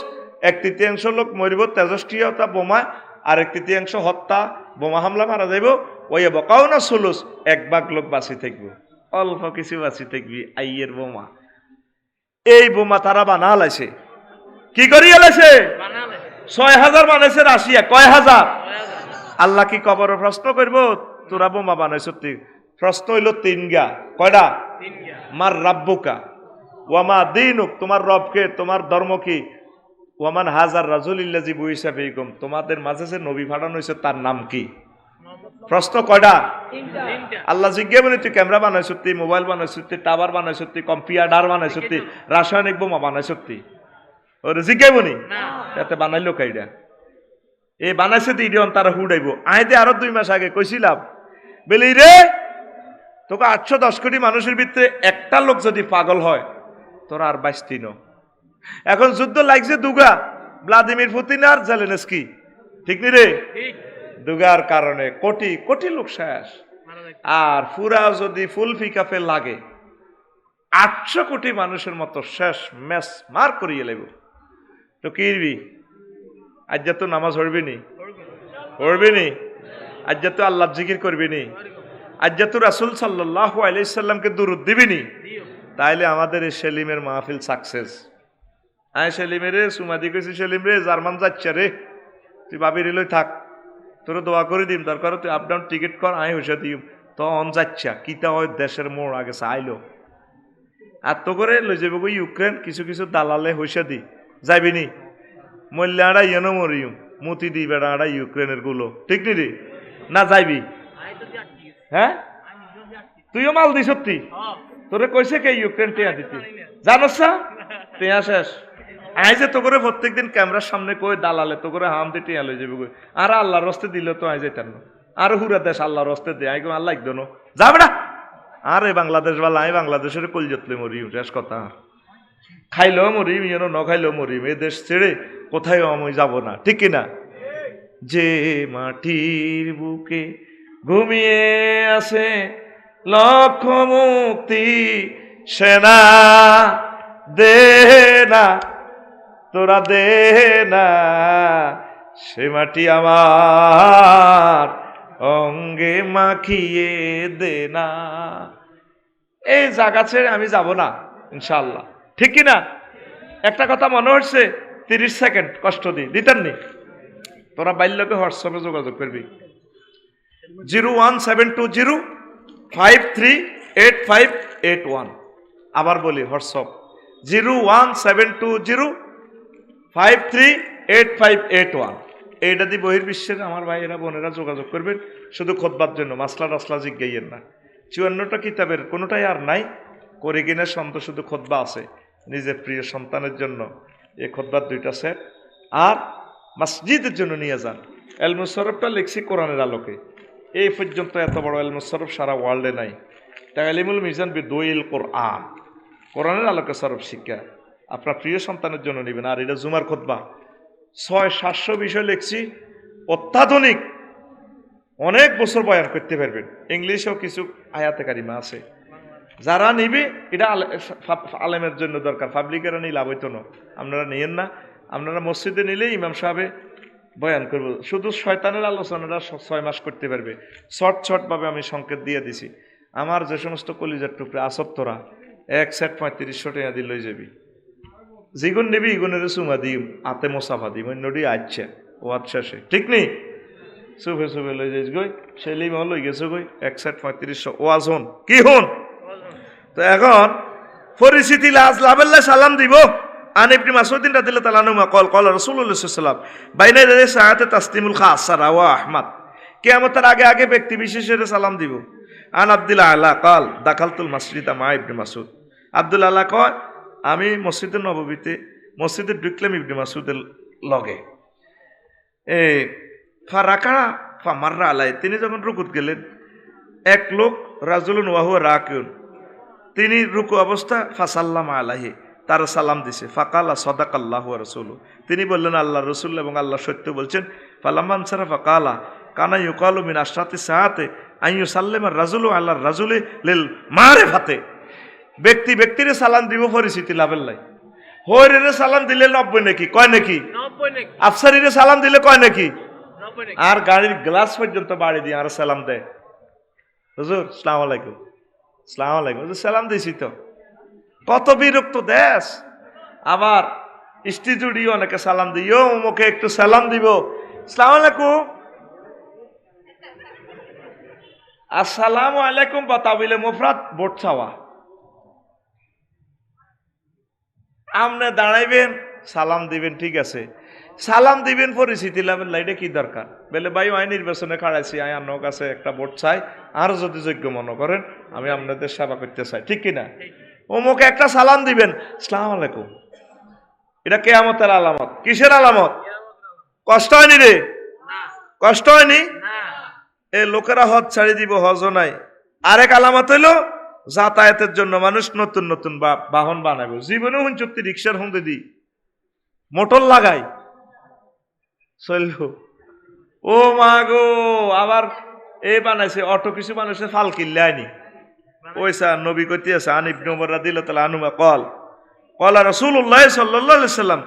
1/3 লোক মরিব তেজস্ক্রিয়তা বোমা, আর 1/3 হত্যা বোমা হামলা মারা যাইব। ওয়া বকাউনা সুলুস, 1/2 লোক বাঁচি থাকবে, অল্প কিছু বাঁচি থাকবি। আইয়ের বোমা, এই বোমা তারা বানা লাইছে। কি করিয়া লাইছে? 6000 বানাইছে রাশিয়া। কয় হাজার? আল্লাহ কি কবর প্রশ্ন করব তোরা বোমা বানাইছ? প্রশ্ন হইল 3 গা। কয়টা? মার রাব্বুকা ওয়ামা দীনুক, তোমার রবকে, তোমার ধর্ম কি? ওয়ামান হাজার রাজুলিল্লাজি বুইসা ফিকুম, তোমাদের মাঝে যে নবী পাঠানো হয়েছে তার নাম কি? প্রশ্ন কয়টা? আল্লাহ জিজ্ঞাসা বলি, তুই ক্যামেরা বানাইছ, তুই মোবাইল বানাইছ, তুই টাওয়ার বানাইছ, তুই কম্পিউটার বানাইছ, তুই রাসায়নিক বোমা বানাইছ, তুই ওরে জিজ্ঞাসা বলি এতে বানাইলো কাইডা? এ বানাইছে তো ইডিয়ন, তারা হুডাইব। আইতে আরো 2 মাস আগে কইছিলাম, বলি রে তোকে 810 কোটি মানুষের ভিতরে একটা লোক যদি পাগল হয়, তোরা আর বাঁচতি ন। এখন যুদ্ধ লাগছে দুগা, ভ্লাদিমির পুতিন আর জেলেনস্কি, ঠিক নি রে? দুগার কারণে কোটি কোটি লোক শেষ। আর পুরা যদি ফুল ফিকাফে লাগে 800 কোটি মানুষের মতো শেষ, ম্যাচ মার করিয়ে লেব। তো কিরবি? আজ তো নামাজ পড়বি নি? পড়বি নি? আজ তো আল্লাহ জিকির করবি নি? আজ তো রাসূল সাল্লাল্লাহু আলাইহি সাল্লামকে দুরূদ দিবি নি? তাইলে আমাদের এই সেলিমের মাহফিল সাকসেস। আয় সেলিমের রে সুমাদি কইছি, সেলিম রে জার্মান যাচ্ছে রে, তুই বাবির লই থাক, তোর দোয়া করে দিম, দরকার তুই আপ ডাউন টিকিট কর, আয় হইসা দিম। তো অন যাচ্ছা কিতা হয়, দেশের মোড় আগে চাইলো আর তো করে লই যাবো ইউক্রেন, কিছু কিছু দালালে হইসা দি যাইবি নি? মল্লা আড়া ইয়েনো মরিম মতি দি বেড়া আড়া ইউক্রেনের গুলো, ঠিক নি রে? না যাইবি? হ্যাঁ তুইও মাল দি সত্যি? তোরে কইছে কে ইউক্রেন টেয়া দিতে? জানোস না টেয়া শেষ। আই যে তো করে প্রত্যেকদিন ক্যামেরার সামনে কই দালালে তো করে হাম দিয়ে টেয়া লই যাবি কই, আর আল্লাহর রস্তে দিল তো আই যেতেন না। আর হুরা দেশ আল্লাহর রস্তে দে, আই কো আল্লাহ একদম যাবে না। আরে বাংলাদেশ বালা, আমি বাংলাদেশের কলজতলে মরিম, শেষ কথা। খাইলেও মরিম, ইয়েনো ন খাইলেও মরিম, এ দেশ ছেড়ে কোথায় আমি যাব না, ঠিক কিনা? যে মাটির বুকে ঘুমিয়ে আছে লক্ষ মুক্তি সেনা, দে না তোরা দে না, সে মাটি আমার অঙ্গে মাখিয়ে দে না। এই জায়গা ছেড়ে আমি যাব না ইনশাআল্লাহ, ঠিক কিনা? একটা কথা মনে হচ্ছে 30 সেকেন্ড কষ্ট দিতেননি? তোরা বাল্যকে হোয়াটসঅ্যাপে যোগাযোগ করবি 01720538581। আবার বলি হোয়াটসঅ্যাপ 01720538581। এইটা দিয়ে বহির্বিশ্বের আমার ভাইয়েরা বোনেরা যোগাযোগ করবেন শুধু খুতবার জন্য, মাসলা টাসলা জিজ্ঞাইয়ের না। 54টা কিতাবের কোনোটাই আর নাই, করে কিনে সন্ত শুধু খুতবা আছে নিজের প্রিয় সন্তানের জন্য। এই খুতবার 2টা সেট, আর মসজিদের জন্য নিয়ে যান। এলমুসরফটা লিখছি কোরআনের আলোকে। এই পর্যন্ত এত বড় এলমুসরফ সারা ওয়ার্ল্ডে নাই। তালিমুল মিজান বিদুইল কোরআন, কোরআনের আলোকে সরফ শিক্ষা আপনার প্রিয় সন্তানের জন্য নেবেন। আর এটা জুমার খুতবা 600-700 বিষয় লিখছি, অত্যাধুনিক, অনেক বছর বয়ান করতে পারবেন। ইংলিশেও কিছু আয়াতে কারিমা আছে, যারা নিবে এটা আলেমের জন্য দরকার, পাবলিকেরা নিয়ে লাভ হইতো না। আপনারা নিয়েন না, আপনারা মসজিদে নিলে ইমাম সাহেবে বয়ান করব, শুধু শয়তানের আলোচনাটা 6 মাস করতে পারবে। শর্ট ভাবে আমি সংকেত দিয়ে দিছি। আমার যে সমস্ত কলিজার টুকরে আসত্তরা 1 সেট 3500 টাকা দিয়ে লই যাবি, যেগুন নিবি ইগুনের চুমা দিম, আতে মোসাফা দিম, অন্যটি আচ্ছা ও আচ্ছা সে ঠিক নেই, চুপে লই যাইস গই, সেলিম লই গেছো গই 1 সেট 3500 ওয়াজ হন কি হন। তো এখন পরিস্থিতি লাজ লাভেল্লা সালাম দিব। আন ইবনে মাসউদিন রাদিয়াল্লাহু তাআলা আনহু قال قال রাসূলুল্লাহ সাল্লাল্লাহু আলাইহি ওয়াসাল্লাম বাইনা ইয়াদাই সাআতে তাসলিমুল খাসা রাওয়া আহমদ। কিয়ামতের আগে ব্যক্তি বিশেষের সালাম দিব। আন আব্দুল্লাহ আলা قال দাখালতুল মাসজিদা মা ইবনে মাসউদ। আব্দুল আলা কয় আমি মসজিদে নববীতে মসজিদে ঢুকলাম ইবনে মাসউদের লগে। ফারাকা ফামাররা আলাই, তিনি যখন রুকুত গেলেন, এক লোক রাজুলুন ওয়াহুয়া রাকিউন, তিনি রুকু অবস্থা ফাসাল্লাম আলাইহি, তার সালাম দিছে। ফাকালা সাদাকাল্লাহু ওয়া রাসূলুহু, তিনি বললেন আল্লাহ রাসূল এবং আল্লাহ সত্য বলছেন। ফালাম্মান সারাফা কালা কানা ইউকালু মিন আশরাতি সাআতে আইয়ু সাল্লামা রাজুলু আল্লাহ রাজুলি লিল মারিফাতে, ব্যক্তিরে সালাম দিব পরিচিতি লাভের লাই। হইরে সালাম দিলে 90 নাকি কয় নাকি, আফসারিরে সালাম দিলে কয় নাকি, আর গাড়ির গ্লাস পর্যন্ত বাড়ি দিয়ে আর সালাম দেয়। হুজুর আসসালামু আলাইকুম, আসসালামু আলাইকুম, সালাম দিছি তো। কত বিরক্ত দেশ। আবার স্টিজুডি অনেকে সালাম দিও, মুখে একটু সালাম দিব, আসসালামু আলাইকুম, আসসালামু আলাইকুম বাতাবিলে মুফরাদ বোট ছাওয়া। আমনে দাঁড়াইবেন সালাম দিবেন, ঠিক আছে, সালাম দিবেন পরিচিতি লাভের লাইটে কি দরকার। বলে ভাই আই নির্বাচনে খাড়াইছি, আই আপনার কাছে একটা ভোট চাই, আর যদি যোগ্য মনে করেন আমি আপনাদের সেবা করতে চাই, ঠিক কিনা। অমুকে একটা সালাম দিবেন, আসসালামু আলাইকুম, এটা কিয়ামতের আলামত। কিসের আলামত? কষ্ট হয়নি রে, কষ্ট হয়নি। এই লোকেরা হজ ছাড়ি দিব, হজও নাই। আরেক আলামত হইল যাতায়াতের জন্য মানুষ নতুন নতুন বাহন বানাবো। জীবনে হুন চুক্তি রিক্সার হুন দিদি মোটর লাগাই চলল, ও মা গো, আবার এই বানাইছে অটো, কিছু বানাইছে ফাল কিনলে আইনি। ওইসা নবী কইতে আছে আন ইবনে উমর রাদিয়াল্লাহু তাআলা আনহুমা قال قال রাসূলুল্লাহ সাল্লাল্লাহু আলাইহি ওয়াসাল্লাম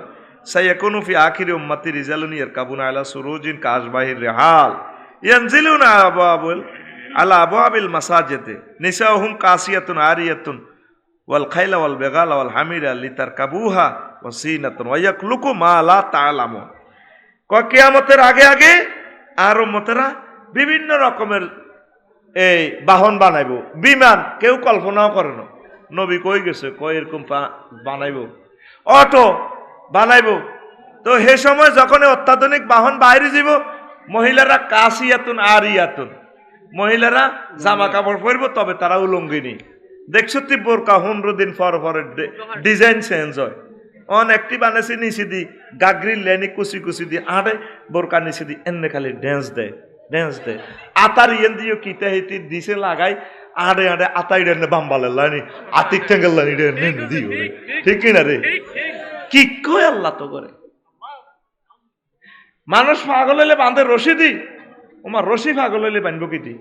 সায়াকুনু ফি আখিরি উম্মতি রিজালুন ইয়ারকাবুনা আলা সুরুজিন কাশবাহির রিহাল ইয়ানজিলুনা আলা আবওয়াবিল মাসাজিদে নিসাউহুম কাসিয়াতুন আরিয়াতুন ওয়াল খাইলা ওয়াল বিগালা ওয়াল হামিরা লিতারকাবুহা ওয়া সিনাতুন ওয়া ইয়াকলুকু মা লা তা'লামুন। কিয়ামতের আগে আর উম্মতেরা বিভিন্ন রকমের এই বাহন বানাইবো, বিমান কেউ কল্পনাও করে না। নবী কই গেছে, কই এরকম বানাইবো, অটো বানাইবো। তো সে সময় যখন অত্যাধুনিক বাহন বাইরে যাব, মহিলারা কাসিয়াতুন আরিয়াতুন, মহিলারা জামা কাপড় পরবো, তবে তারা উলঙ্গিনী। দেখছো তুই বোরকা 15 দিন পর ডিজাইন চেঞ্জ হয়। একটি বানাইছে নিচে দি গাগরি লেনি কুচি দি আড়ে বোরকা নিচে দি এনে খালি ড্যান্স দেয় আতার ইয়েন দিও কিতা হেতি দিছে লাগাই আড়ে আতাই ডেনে বাম্বালে লানি আতিক টেঙ্গেল লানি ডেনে দিও, ঠিক কিনা রে। কি কয় আল্লাহ তো করে। মানুষ পাগল হইলে বাঁধে রশি দি, ওমার রশি পাগল হইলে বাঁধবো কিটি।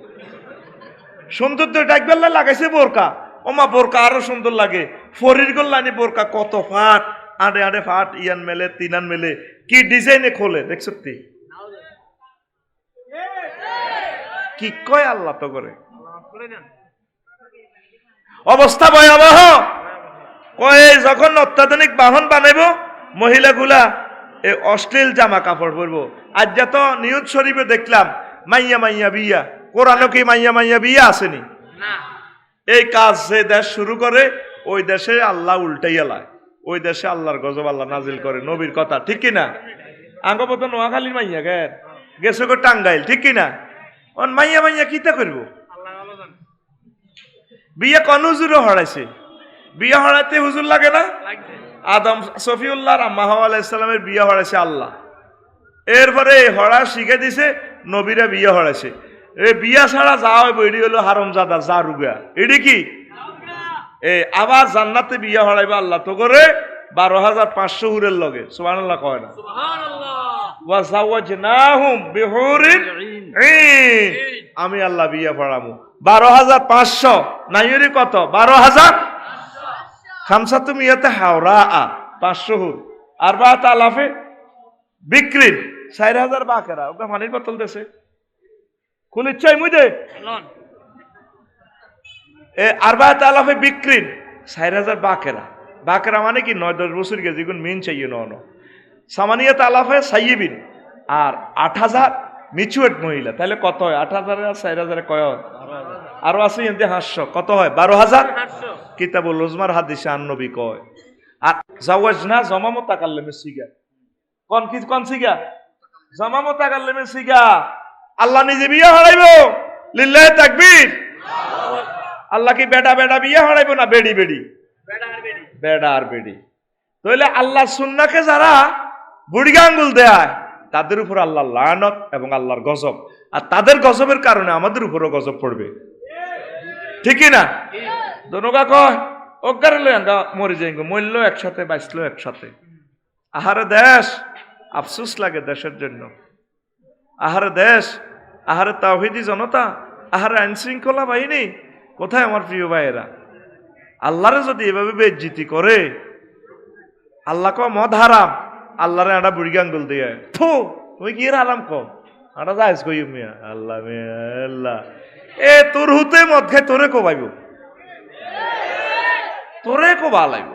সৌন্দর্য ডাকবেল্লা লাগাইছে বোরকা, ওমা বোরকা আরো সুন্দর লাগে। ফরির গোল্লানি বোরকা কত ফাট, আড়ে ফাট, ইয়ান মেলে তিনান মেলে, কি ডিজাইনে খোলে দেখছ তুই। কি কয় আল্লাহ তো করে। অবস্থা ভয়াবহ। কয় যখন অত্যাধুনিক বাহন বানাইবো, মহিলাগুলা এই অশ্লীল জামা কাপড় পরবো। আজ যত নিউজ শরীফে দেখলাম মাইয়া মাইয়া বিয়া, কোরআনও কি মাইয়া মাইয়া বিয়া আসেনি? এই কাজ যে দেশ শুরু করে ওই দেশে আল্লাহ উল্টাইয়া লায়, ওই দেশে আল্লাহর গজব আল্লাহ নাজিল করে, নবীর কথা, ঠিক কিনা? আঙ্গপত নোয়াখালীর মাইয়া গেছে গো টাঙ্গাইল, ঠিক কিনা? মাইয়া মাইয়া কিতা করবো? বিয়ে কোন হুজুরও হড়াইছে, বিয়ে হড়াইতে হুজুর লাগে না? আদম সফিউল্লাহ আম্মা হাওয়া আলাইহিস সালামের বিয়ে হড়াইছে আল্লাহ। এরপরে হড়া শিখে দিছে, নবীরা বিয়ে হড়াইছে। বিয়া ছাড়া যা হইব এটি হলো হারামজাদা জারুগা, এটি কি? আবার জান্নাতে বিয়ে হড়াইবা আল্লাহ তো করে 12,500 হুরের লগে, সুবহানাল্লাহ কয় না? ওয়া যাওয়াজনাহুম বিহুরিন ঈন, আমি আল্লাহ বিয়ে পড়াবো 12,500 নাইরি কত? 12,000 খামসাতু মিয়াতে হাওরা 500 হুর আর বা তালাফে বিক্রিন 4,000 বাকেরা। ওটা পানির বোতল দেছে কোন ইচ্ছাই মুই দে আর বা তালাফে বিক্রিন 4,000 বাকেরা। বাকেরা মানে কি 9-10 বছর গেছে যেগুন মিন চাইয়ে ন সামানিয়া তালাফে সাইয়িবিন আর 8,000 মিচুয়েট মহিলা, তাহলে কত হয়? 8,000 আর 4,000 কয় হয়? আরো আছে এমনি 500, কত হয়? 12,000। কিতাবুল উজমার হাদিসে নবী কয় আর জাওয়াজনা জমামো তাকাল্লামে সিগা, কোন সিগা? জমামো তাকাল্লামে সিগা। আল্লাহ নিজে বিয়ে হড়াইবো, লিল্লাহি তাকবীর। আল্লাহ কি বেটা বেটা বিয়ে হড়াইবো না বেডি বেডি? বেটা আর বেডি। তাহলে আল্লাহ সুন্নাহকে যারা বুড়িগা আঙ্গুল দেয় তাদের উপর আল্লাহর লানত এবং আল্লাহর গজব, আর তাদের গজবের কারণে আমাদের উপরও গজব পড়বে, ঠিক না? দনোগা কয় অজ্ঞারে লই আঙ্গা মরে যাই, মরলো একসাথে, বাঁচলো একসাথে। আহারে দেশ, আফসোস লাগে দেশের জন্য। আহারে দেশ, আহারে তাওহীদি জনতা, আহারে আইন শৃঙ্খলা বাহিনী, কোথায় আমার প্রিয় ভাইয়েরা? আল্লাহরে যদি এভাবে বেইজ্জতি করে, আল্লাহ কয় মদ হারাম, আল্লাহরে একটা বুড়ি আঙ্গুল দিয়ে থু তুমি কি হারাম কম আটা যাইস কই মিয়া আল্লাহ মিয়া আল্লাহ তোর হুতে মদ খাই তোরে কোবাইব, তোরে কোবা লাইব,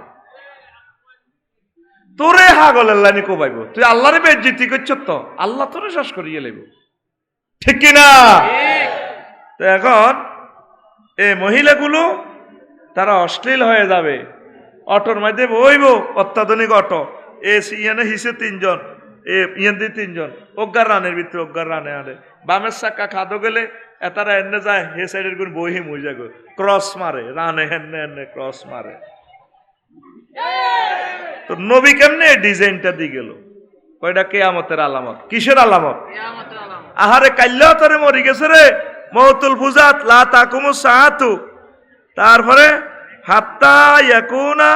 তোরে হাগলের লাইনে কোবাইব। তুই আল্লাহরে বেইজ্জতি করছ তো আল্লাহ তোরে শ্বাস করিয়ে লাইব, ঠিক কিনা? তো এখন এই মহিলাগুলো তারা অশ্লীল হয়ে যাবে, অটোর মধ্যে বইব, অত্যাধুনিক অটো, ইয়ানে হিসে 3 জন, ইয়ান দিয়ে 3 জন, অজ্ঞার রানের ভিতরে অজ্ঞার রানে আনে, বামের চাক্কা খাদো গেলে এতারা এনে যায়, হে সাইডের গুণ বহি মই যাগো, ক্রস মারে, রানে হেনে হেনে ক্রস মারে। তো নবী কেমনে ডিজাইনটা দিয়ে গেল? কয়টা কিয়ামতের আলামত। কিসের আলামত? আহারে কাল্লাও তোরে মরি গেছে রে, মৌতুল ফুজাত লা তাকুমু সাআতু, তারপরে হাত্তা ইয়াকুনা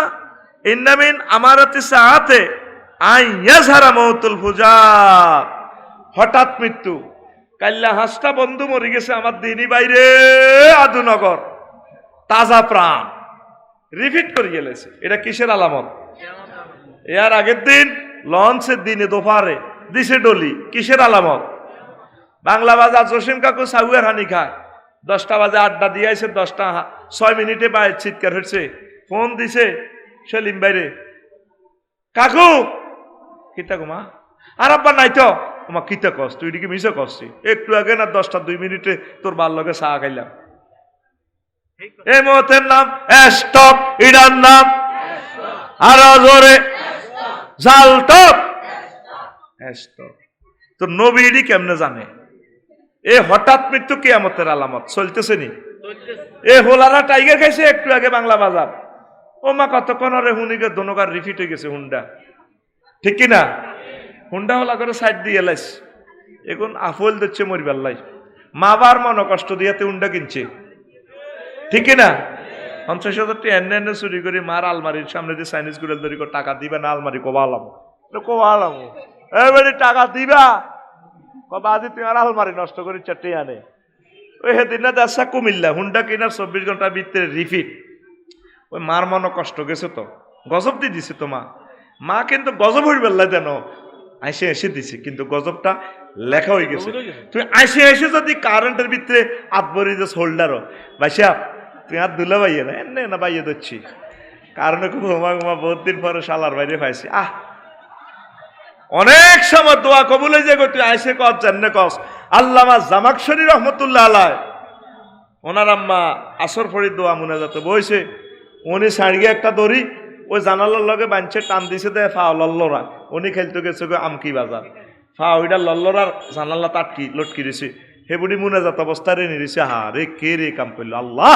ইন্না মিন আমারাতি সাআতে আই ইয়াজহারা মৌতুল ফুজাত, হঠাৎ মৃত্যু। কাল্লা হাসটা বন্ধু মরি গেছে আমার দিনী বাইরে আদুনগর, তাজা প্রাণ রিপিট করে গেলেছে। এটা কিসের আলামত? এর আগের দিন লঞ্চের দিনে দোপারে দিছে ডলি, কিসের আলামত? বাংলা বাজার জসিম কাকু সাউয়ার হানি খায়, 10টা বাজে আড্ডা দিয়েছে, 10টা 6 মিনিটে বাইরে চিৎকার হচ্ছে, ফোন দিছে সেলিম বাইরে, কাকু কিতা কুমা আর আব্বা নাই তো, তোমার কিতা কস তুই এদিকে মিশে কসছি, একটু আগে না 10টা 2 মিনিটে তোর বার লগে চা খাইলাম। এই মতের নাম স্টপ, ইডার নাম আরো জোরে জাল টপ স্টপ। তো নবী এডি কেমনে জানে? এ হঠাৎ মৃত্যু কিয়ামতের আলামত চলতেছে নি। এ হোলারা টাইগার খাইছে একটু আগে বাংলা বাজার, ও মা কতক্ষণ আরে হুনিকে দনকার রিফিট হয়ে গেছে হুন্ডা, ঠিক কিনা? হুন্ডা হলা করে সাইড দিয়ে এলাইস, এখন আফল দিচ্ছে মরিবার লাই, মা বার মনে কষ্ট দিয়াতে হুন্ডা কিনছে, ঠিক কিনা? 50,000 টাকা এনে এনে চুরি করে মার আলমারির সামনে দিয়ে চাইনিজ গুড়েল ধরি টাকা দিবা না, আলমারি কোবালাম কোবালাম, এবারে টাকা দিবা কবা আজি তোমার আলমারি নষ্ট করে চারটে আনে। ওই সেদিন না দাসা কুমিল্লা হুন্ডা কিনার 24 ঘন্টার ভিতরে রিফিট। ওই মার মনে কষ্ট গেছে তো, গজব দিয়ে দিছে তো মা কিন্তু গজব হয়ে বেল্লা দেন আইসে এসে দিছে, কিন্তু গজবটা লেখা হয়ে গেছে। তুই আইসে এসে যদি কারেন্টের ভিতরে আতবরি যে হোল্ডারও বাইসা তুই আর দুলা বাইয়ে না এনে না বাইয়ে দিচ্ছি, কারণ ঘুমা ঘুমা বহুত দিন পরে শালার বাইরে পাইছি, অনেক সময় দোয়া কবুল হয়ে যায়, তুই আইসে কস জান্নে কস। আল্লামা জামাকশরী রহমতুল্লাহ আলাইহি ওনার আম্মা আসর ফড়ি দোয়া মুনাজাতে বইছে, উনি সাড়িয়ে একটা দড়ি ওই জানালার লগে বাঞ্চে টান দিছে দে ফা লল্লরা, উনি খেলতে গেছে গো আমকি বাজার, ফা ওইটা লল্লরার জানালা তাটকি লটকি দিছে, হেবুড়ি মুনাজাত অবস্থায় রে নিছে। হা রে কে রে কাম করলো, আল্লাহ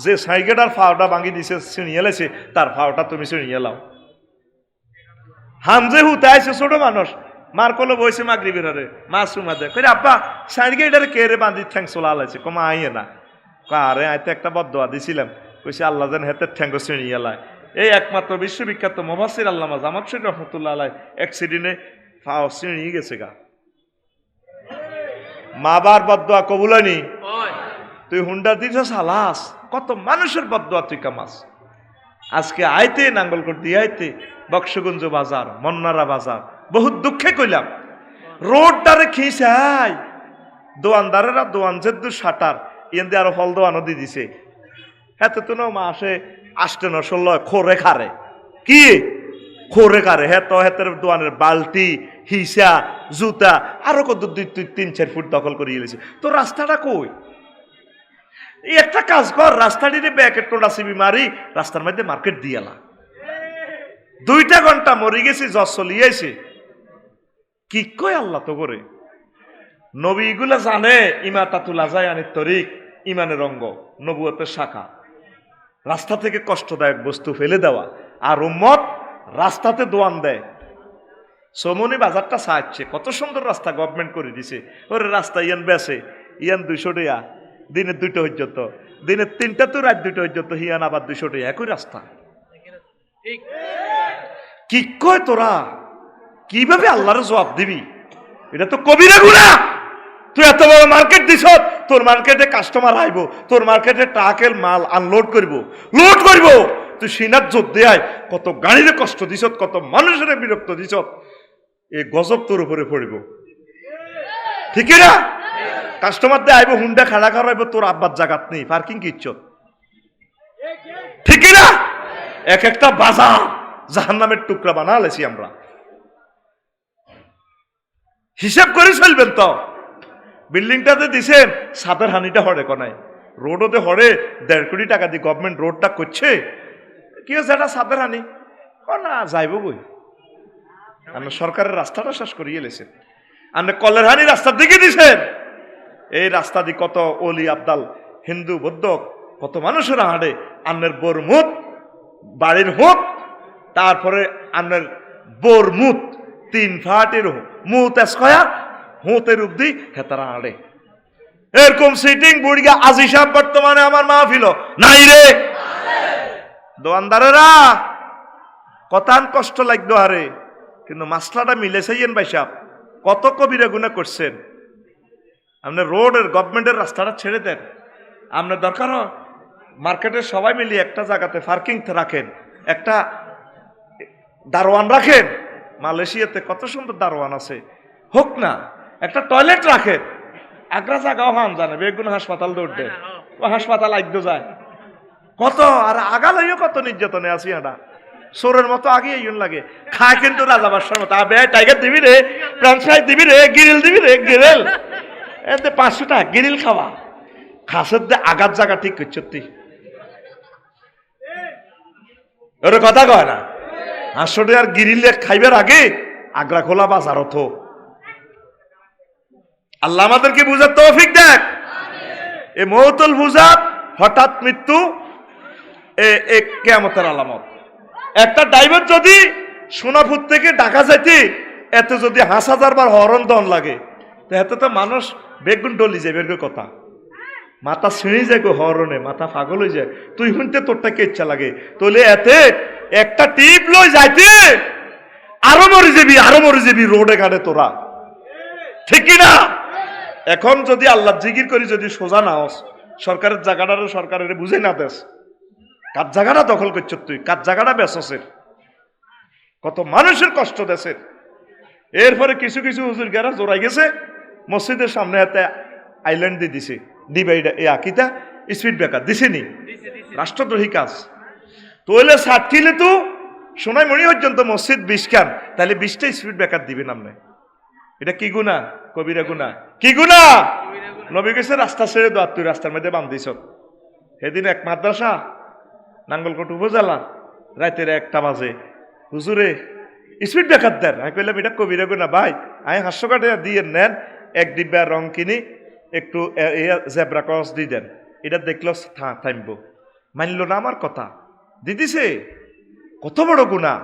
যে সাইকেটার ফাওটা ভাঙি দিছে ছিঁড়িয়ে লাইছে, তার ফাওটা তুমি ছিঁড়িয়ে লাও। হামজে হুতাইছে ছোট মানুষ, মার কলো বইছে মাগরিবের রে মাসুমা দে কই আব্বা সাইকেটার কে রে বাঁধি ঠ্যাং চলা লাইছে, কমা আইয়ে না, আরে আইতে একটা বদদোয়া দিছিলাম, কইছে আল্লাহ যেন হেতের ঠ্যাঙ্গ ছিঁড়িয়ে লায়। এই একমাত্র বিশ্ববিখ্যাত মুফাসসির আল্লামা জামাকশরী রহমতুল্লাহ আলাইহি অ্যাক্সিডেন্টে ফাও ছিঁড়িয়ে গেছে গা। মা বার বদদোয়া কবুল হয়নি, তুই হুন্ডা দিছ সালাস, কত মানুষের বদদোয়া তুই কামাস। আজকে আইতে নাঙ্গলকোট আইতে বক্সগঞ্জ বাজার, মন্নারা বাজার, বহুত দুঃখে কইলাম রোডটারে খিসাই দোয়ানদারেরা দোয়ান যেদু শাটার ইয়েন দিয়ে আরো ফল দোয়ানো দিয়ে দিছে, হেতে তো না মাসে 8-9 খোরে খারে, কি খোরে খারে, হে তো হেতের দোয়ানের বালতি হিসা জুতা আরো কত 2-3-4 ফুট দখল করে গেছে। তো রাস্তাটা কই? একটা কাজ কর, রাস্তাটিতে ব্যাকেট টোটা সিবি মারি রাস্তার মধ্যে মার্কেট দিয়ালা, 2 ঘন্টা মরি গেছি জজ চলিয়েছে। কি কয় আল্লাহ তো করে নবী এগুলা জানে, ইমাতাতুল আজায়ানিত তরিক ইমানের অঙ্গ, নবুয়তের শাখা, রাস্তা থেকে কষ্টদায়ক বস্তু ফেলে দেওয়া, আর উম্মত রাস্তাতে দোয়ান দেয়। সমনি বাজারটা সাহায্যে কত সুন্দর রাস্তা গভর্নমেন্ট করে দিছে, ওরে রাস্তা ইয়ান বেসে ইয়ান 200 টাকা, দিনে 2টা পর্যন্ত, দিনে 3টা তো রাত 2টা পর্যন্ত, হিয়ান আবার 200 টাকা, একই রাস্তা। কি কয় তোরা, কিভাবে আল্লাহর জবাব দিবি? এটা তো কবিরা গুনাহ। তুই এত বড় মার্কেট দিছ, তোর মার্কেটে কাস্টমার আইব, তোর মার্কেটে টাকেল মাল আনলোড করব, লোড করব, তুই সিনাত জোর দেয় কত গাড়িরে কষ্ট দিছ, কত মানুষের বিরক্ত দিছ, এই গজব তোর উপরে পড়িব, ঠিক না? কাস্টমার দিয়ে আইব, হুন্ডা খাড়া খাওয়াইব, তোর আব্বার জাগাত নেই, পার্কিং কি ইচ্ছত, ঠিক না? এক একটা বাজার জাহান্নামের টুকরা বানা লেছি আমরা। হিসাব করে চলবেন তো। বিল্ডিংটাতে দিছেন, সাদের হানিটা হরে কনায়, রোডতে হরে 1.5 কোটি টাকা দিয়ে গভর্নমেন্ট রোডটা করছে, কি হচ্ছে এটা সাদের হানি না যাইব বই, আপনি সরকারের রাস্তাটা শেষ করিয়ে লেছেন, আপনি কলের হানি রাস্তার দিকে দিছেন। এই রাস্তা দিয়ে কত অলি আবদাল হিন্দু বৌদ্ধ কত মানুষেরা হাঁটে, আপনার বোর মুত বাড়ির হুত, তারপরে আপনার বোর মুত 3 ফাটের মুত স্কয়ার হুতের উব্দি হেতারা হাঁটে, এরকম সিটিং বুড়িয়া আজি সাহেব বর্তমানে আমার মাহফিল নাই রে। দোয়ানদারেরা কতান কষ্ট লাগতো আরে, কিন্তু মাসলাটা মিলেছেন ভাই সাহেব, কত কবিরা গুনাহ করছেন। আপনি রোডের গভর্নমেন্টের রাস্তাটা ছেড়ে দেন, আপনার দরকার মার্কেটের সবাই মিলিয়ে একটা জায়গাতে পার্কিং রাখেন, একটা দারোয়ান রাখেন, মালয়েশিয়াতে কত সুন্দর দারোয়ান আছে, হোক না, একটা টয়লেট রাখেন, আগ্রা জায়গাও হাম জানে বেগুন হাসপাতাল দৌড় দেয়, ও হাসপাতাল আগ্য যায় কত, আর আগালাইও কত নির্যাতনে আছি এটা, সোরের মতো আগে ইউন লাগে, খায় কিন্তু রাজা বাদশার মতো, আবে টাইগার দিবি রে, ফ্রান্স ফ্রাই দিবি রে, গিরিল দিবি রে, গিরিল এতে 500 টাকা গিরিল খাওয়া, খাসের দে আগার জায়গা ঠিক করছ তুই, ওরে কথা কয় না। 500 টাকার গিরিল খাইবার আগে আগ্রা খোলা বাজার হতো। আল্লাহ আমাদেরকে বুঝার তৌফিক দেখ। এ মৌতুল বুঝাত হঠাৎ মৃত্যু এ কিয়ামতের আলামত। একটা ড্রাইভার যদি সোনাপুর থেকে ঢাকা যাইতে এত যদি 5,000 বার হরন দন লাগে, এতে তো মানুষ বেগুন ডলি যায়, বের কথা মাথা ছিঁড়ে যায় গো হরনে, মাথা পাগল হয়ে যায়, তুই শুনতে তোরটা কে ইচ্ছা লাগে, তোলে এতে একটা টিপ লই যাইতে আরো মরে যাবি রোডে ঘাটে তোরা, ঠিক কিনা? এখন যদি আল্লাহ জিকির করি যদি সোজা না হস, সরকারের জায়গাটারও সরকারের বুঝে না দেশ, কার জায়গাটা দখল করছ তুই, কার জায়গাটা বেসসের, কত মানুষের কষ্ট দেশের। এরপরে কিছু কিছু হুজুর গেরা জোড়াই গেছে, মসজিদের সামনে হাতে আইল্যান্ড দিয়ে দিছে, ডিভাইডার এ আকিতা স্পিড ব্রেকার দিছে নি, রাষ্ট্রদ্রোহী কাজ। তোলে সাতকিলে তো সোনাইমণি পর্যন্ত মসজিদ 20 খান, তাহলে 20টা স্পিড ব্রেকার দিবেন আপনি। এটা কি গুনাহ? কবিরা গুনাহ। কি গুনাহ? নবী কইছে রাস্তা ছেড়ে দাও, তুই রাস্তার মধ্যে বান্ধিস। সেদিন এক মাদ্রাসা নাঙ্গলকোট উপজেলা রাতের 1টা বাজে, হুজুরে স্পিড ব্রেকার দেন। আমি কইলাম এটা কবিরা গুনাহ ভাই, আমি 500 টাকা দিয়ে নেন, 1 ডিব্বা রং কিনি, একটু জেব্রা ক্রস দিয়ে দেন, এটা দেখলো থামবো। মানল না আমার কথা, দিদিছে। কত বড় গুনাহ!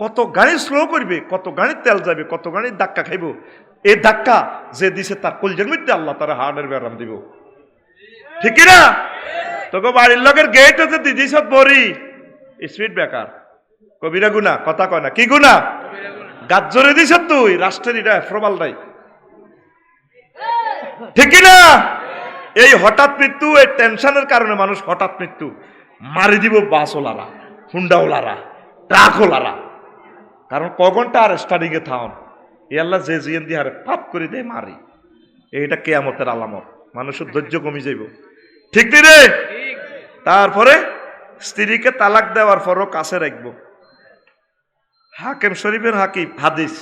কত গাড়ি স্লো করবে, কত গাড়ির তেল যাবে, কত গাড়ির ধাক্কা খাইব। এই ধাক্কা যে দিছে তার কলজের মধ্যে আল্লাহ তারা হার্টের ব্যারাম দিব, ঠিক না? তোকে বাড়ির লোকের গেট হচ্ছে দিদিস বড়ি স্পিড ব্রেকার, কবিরা গুনাহ। কথা কয় না, কি গুনাহ? গাছ জোরে দিস তুই, রাষ্ট্রের এটা প্রবাল নাই, ঠিক না? এই হঠাৎ মৃত্যু, এই টেনশনের কারণে মানুষ হঠাৎ মৃত্যু মারি দিব। বাসওয়ালারা, হুন্ডাওয়ালারা, ট্রাকওয়ালারা, কারণ কঘন্টা আর স্টাডিং এ থাউন, এ আল্লাহ যে জিয়ান দিয়ে পাপ করে দেয় মারি। এইটা কিয়ামতের আলামত, মানুষের ধৈর্য কমে যাইব, ঠিক নেই রে? তারপরে স্ত্রীকে তালাক দেওয়ার পরও কাছে রাখবো। হাকিম শরীফের হাদিস,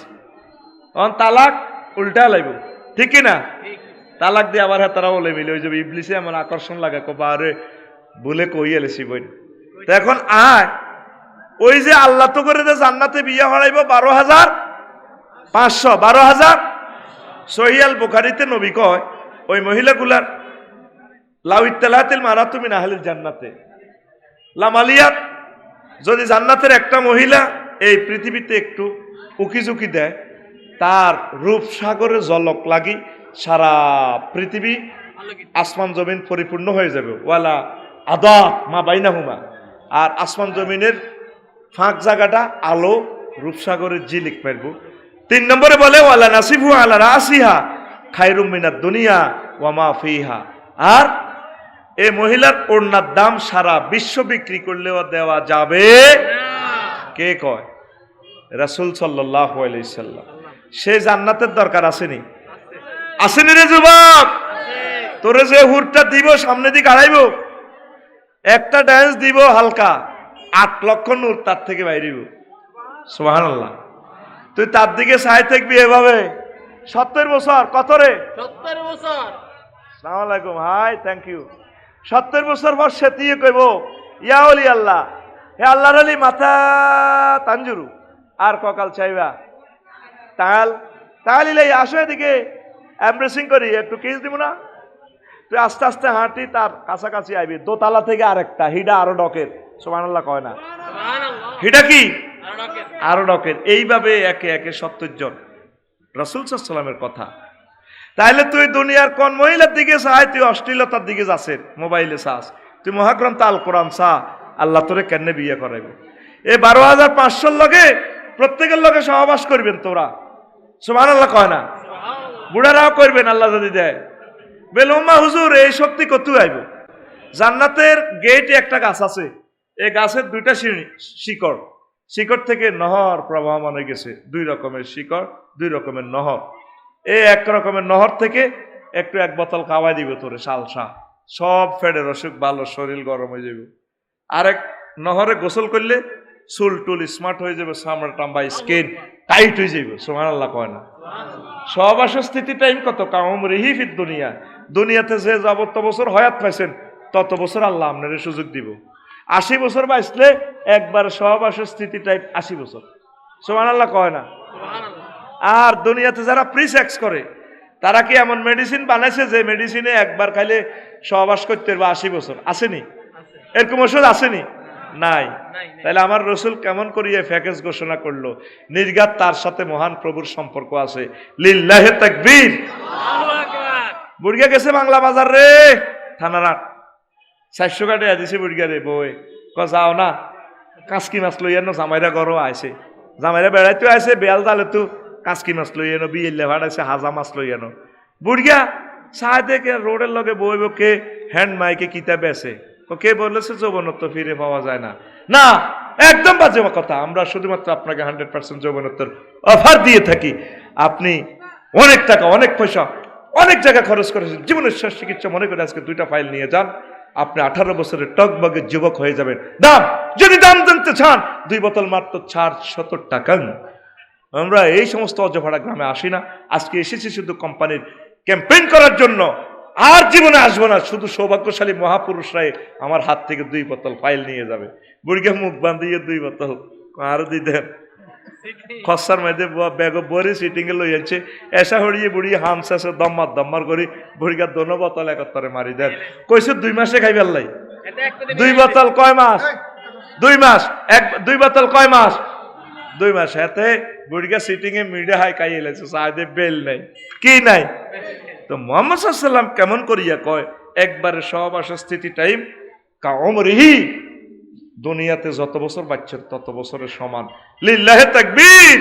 তালাক উল্টা লাইব, ঠিক না? তালাক দিয়ে আবার তারা বলে মিলে ওই যে ইবলিসে আমার আকর্ষণ লাগে, আরে বলে কই এলেছি বই। তো এখন আয় ওই যে আল্লাহ তো করে যে জান্নাতে বিয়ে হড়াইব 12,500, 12,000। সহিয়াল বুখারীতে নবী কয় ওই মহিলাগুলার লাউইত্তালাতিল মারাতু মিন আহলিল জান্নাতে লামালিয়াত, যদি জান্নাতের একটা মহিলা এই পৃথিবীতে একটু উকিঝুঁকি দেয়, তার রূপ সাগরে জলক লাগি সারা পৃথিবী আসমান জমিন পরিপূর্ণ হয়ে যাবে। ওয়ালা আদাত মা বাইনাহুমা, আর আসমান জমিনের ফাঁক জায়গাটা আলো রূপসাগরের ঝিলিক মারব। 3 নম্বরে বলে ওয়ালা নাসিফু আলা রাসিহা খায়রুম মিনাদ দুনিয়া ওয়া মা ফিহা, আর এই মহিলার ওড়নার দাম সারা বিশ্ব বিক্রি করলেও দেওয়া যাবে। কে কয়? রাসূল সাল্লাল্লাহু আলাইহি সাল্লাম। সে জান্নাতের দরকার আসেনি? আসেনি রে যুবক? তোরে যে হুরটা দিব সামনে দিকে আড়াইব, একটা ডান্স দিব হালকা, 8 লক্ষ নূর তার থেকে বাইরিব। সুবহানাল্লাহ। তুই তার দিকে চাই থাকবি এভাবে। 70 বছর, কত রে? 70 বছর। আসসালামু আলাইকুম, হাই, থ্যাংক ইউ। 70 বছর পর সে দিয়ে কইব, ইয়া ওলি আল্লাহ, হে আল্লাহর আলী মাথা তাঞ্জুরু, আর ককাল চাইবা তাহলে আসো এদিকে, এমব্রেসিং করি, একটু কিস দিব না? তুই আস্তে আস্তে হাঁটি, তার কাছাকাছি আইবি, দোতলা থেকে আরেকটা, হিডা আরো ডকের। সুবহানাল্লাহ কয় না? হিডা কি? আরো ডকের। এইভাবে একে একে 70 জন। রাসূল সাল্লাল্লাহু আলাইহি ওয়াসাল্লামের কথা। তাইলে তুই দুনিয়ার কোন মহিলার দিকে চাই? তুই অশ্লীলতার দিকে যাচ্ছেন, মোবাইলে চাস। তুই মহাগ্রন্থ আল কোরআন চা, আল্লাহ তোরে কেন বিয়ে করাইব? এই 12,500 লগে প্রত্যেকের লগে সহবাস করবেন তোরা। সুবহানাল্লাহ কয় না? বুড়ারাও করবেন আল্লাহ যদি দেয়। বেলুম্মা হুজুর এই শক্তি কতু আইব? জান্নাতের গেটে একটা গাছ আছে, এই গাছের 2টা শিকড়, শিকড় থেকে নহর প্রবাহমান হয়ে গেছে। 2 রকমের শিকড়, 2 রকমের নহর। এই 1 রকমের নহর থেকে একটু 1 বোতল খাওয়াই দিবে তোরে, সালসা, সব ফেডের অসুখ ভালো, শরীর গরম হয়ে যাবে। আরেক নহরে গোসল করলে চুল টুল স্মার্ট হয়ে যাবে, চামড়া টাম্বা স্কিন টাইট হয়ে যাবে। সুবহানাল্লাহ কয় না? সহবাসের স্থিতি টাইম কত? কাউম রিহিফিদ দুনিয়া, দুনিয়াতে যে যাবত বছর হয়াত পাইছেন তত বছর আল্লাহ আপনার সুযোগ দিব। 80 বছর বাঁচলে একবার সহবাসের স্থিতি টাইপ 80 বছর। সুবহানাল্লাহ কয় না? আর দুনিয়াতে যারা প্রিসেক্স করে তারা কি এমন মেডিসিন বানাইছে যে মেডিসিনে একবার খাইলে সহবাস করতে পারবে 80 বছর? আসেনি? এরকম ওষুধ আসেনি? নাই। তাহলে আমার রসুল কেমন করিয়ে প্যাকেজ ঘোষণা করলো, নির্ঘাত তার সাথে মহান প্রভুর সম্পর্ক আছে। লিল্লাহি তাকবীর। বুড়িয়া গেছে বাংলা বাজার রে, থানারাট 400 কাটে দিছে বুড়িয়া রে বই, যাও না কাঁচকি মাছ লই আনো, জামাইরা গরো আইছে, জামাইরা বেড়াইতে আইছে, বেয়াল দালে তো কাঁচকি মাছ লই আনো, বিয়েলে ভাড়াইছে হাজা মাছ লই আনো। বুড়িয়া চায় দেখে রোডের লগে বইব, কে হ্যান্ড মাইকে কিতাবে আছে, কে বলেছে যৌবনত্ব ফিরে পাওয়া যায় না। না, একদম বাজে কথা। আমরা শুধুমাত্র আপনাকে 100% যৌবনত্বের অফার দিয়ে থাকি। আপনি অনেক টাকা, অনেক পয়সা, অনেক জায়গা খরচ করেছেন, জীবনের শেষ চিকিৎসা মনে করে আজকে 2টা ফাইল নিয়ে যান, আপনি 18 বছরের টকবগে যুবক হয়ে যাবেন। দাম, যদি দাম জানতে চান 2 বোতল মাত্র 400 টাকা। আমরা এই সমস্ত অজভাড়া গ্রামে আসি না, আজকে এসেছি শুধু কোম্পানির ক্যাম্পেইন করার জন্য। আর জীবনে আসবো না, শুধু সৌভাগ্যশালী মহাপুরুষরাই আমার হাত থেকে 2 বোতল ফাইল নিয়ে যাবে। বুড়িকে মুখ বান্ধিয়ে 2 বোতল আরো দিতেন খসার মধ্যে ব্যাগ বরি সিটিং এ লই যাচ্ছে, এসা হড়িয়ে বুড়ি হামসাসে দম্মার করি বুড়িকা দোনো বোতল একত্তরে মারি দেন। কইছে 2 মাসে খাইবার লাই। 2 বোতল কয় মাস? 2 মাস। 2 বোতল কয় মাস? 2 মাস। হাতে বুড়িকা সিটিং এ মিডে হাই খাই এলেছে, সাইডে বেল নাই, কি নাই। তো মুহাম্মদ সাল্লাল্লাহু আলাইহি ওয়াসাল্লাম কেমন করিয়া কয়, একবারে সব আসা স্থিতি টাইম কাউমরিহি, দুনিয়াতে যত বছর বাচ্চার তত বছরের সমান। লিল্লাহে তাকবীর।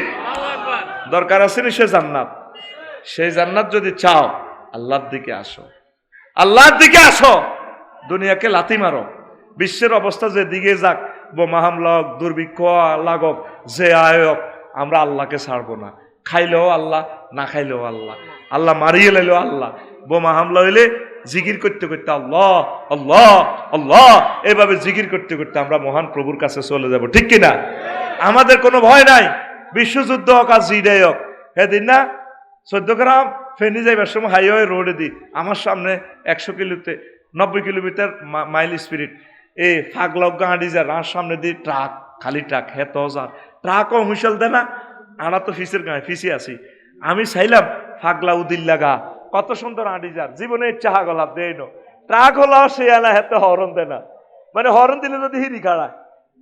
দরকার আছে নি সে জান্নাত? সেই জান্নাত যদি চাও আল্লাহর দিকে আসো, আল্লাহর দিকে আসো, দুনিয়াকে লাথি মারো। বিশ্বের অবস্থা যে দিকে যাক, বোমা হামলা হোক, দুর্ভিক্ষ লাগুক, যে আয়োগ, আমরা আল্লাহকে ছাড়বো না। খাইলেও আল্লাহ, না খাইলেও আল্লাহ, আল্লাহ মারিয়ে লাইলেও আল্লাহ। বোমা হামলা হইলে জিকির করতে করতে আল্লাহ আল্লাহ আল্লাহ, এভাবে জিকির করতে করতে আমরা মহান প্রভুর কাছে চলে যাব, ঠিক কিনা? আমাদের কোনো ভয় নাই। বিশ্বযুদ্ধ হোক আর জিডাই হোক, সেদিন না 14 গ্রাম ফেনি যাইবার সময় হাইওয়ে রোডে দি আমার সামনে 100 কিলোতে 90 কিলোমিটার মাইল স্পিরিট এই ফাগলগ গাড়ি যা রার সামনে দিয়ে ট্রাক, খালি ট্রাক, হেত হাজার ট্রাকও হুইসেল দেয় না। আনা তো ফিসের গায়ে ফিসি আছি, আমি চাইলাম ফাগলা উদিল্লা গা কত সুন্দর আঁটি যার জীবনে চাহা গলা দেয় না। ট্রাক হলো সে এলা হেতে হরন দেয় না, মানে হরন দিলে যদি হিরি খাড়ায়,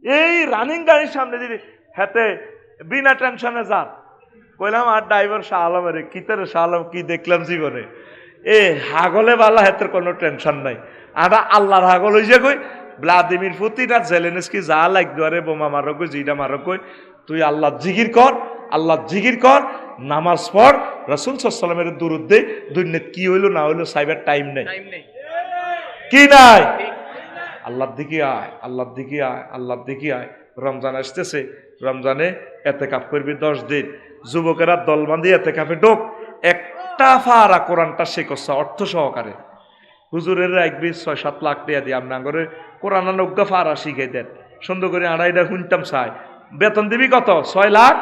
এই রানিং গাড়ির সামনে দিদি হেতে বিনা টেনশনে যান। কইলাম আর ড্রাইভার শাহ আলমের কিতের শাহ আলম কি দেখলাম জীবনে, এ হাগলে বালা হেতের কোনো টেনশন নাই। আটা আল্লাহর হাগল হয়ে যে কই ভ্লাদিমির পুতিন আর জেলেনস্কি যা লাগবে আরে বোমা মারো কই জিডা মারো কই, তুই আল্লাহ জিকির কর, আল্লাহ জিকির কর, নামাজ পড়, রাসূল সাল্লাল্লাহু আলাইহি ওয়াসাল্লামের দুরূদ দে। দুনিয়াত কি হইলো না হইলো সাইবার টাইম নেই, কি নাই। আল্লাহর দিকে আয়, আল্লাহর দিকে আয়, আল্লাহর দিকে আয়। রমজান আসতেছে, রমজানে এতেকাফ করবি 10 দিন। যুবকেরা দল বাঁধি এতেকাফে ঢোক, একটা ফারা কোরআনটা শেখা অর্থ সহকারে। হুজুরের রাখবি 6-7 লাখ টাকা দিয়ে আপনার করে কোরআন নজ্ঞা ফারা শিখে দেন, সুন্দর করে আড়াইটা শুনতাম চাই। বেতন দিবি কত? 6 লাখ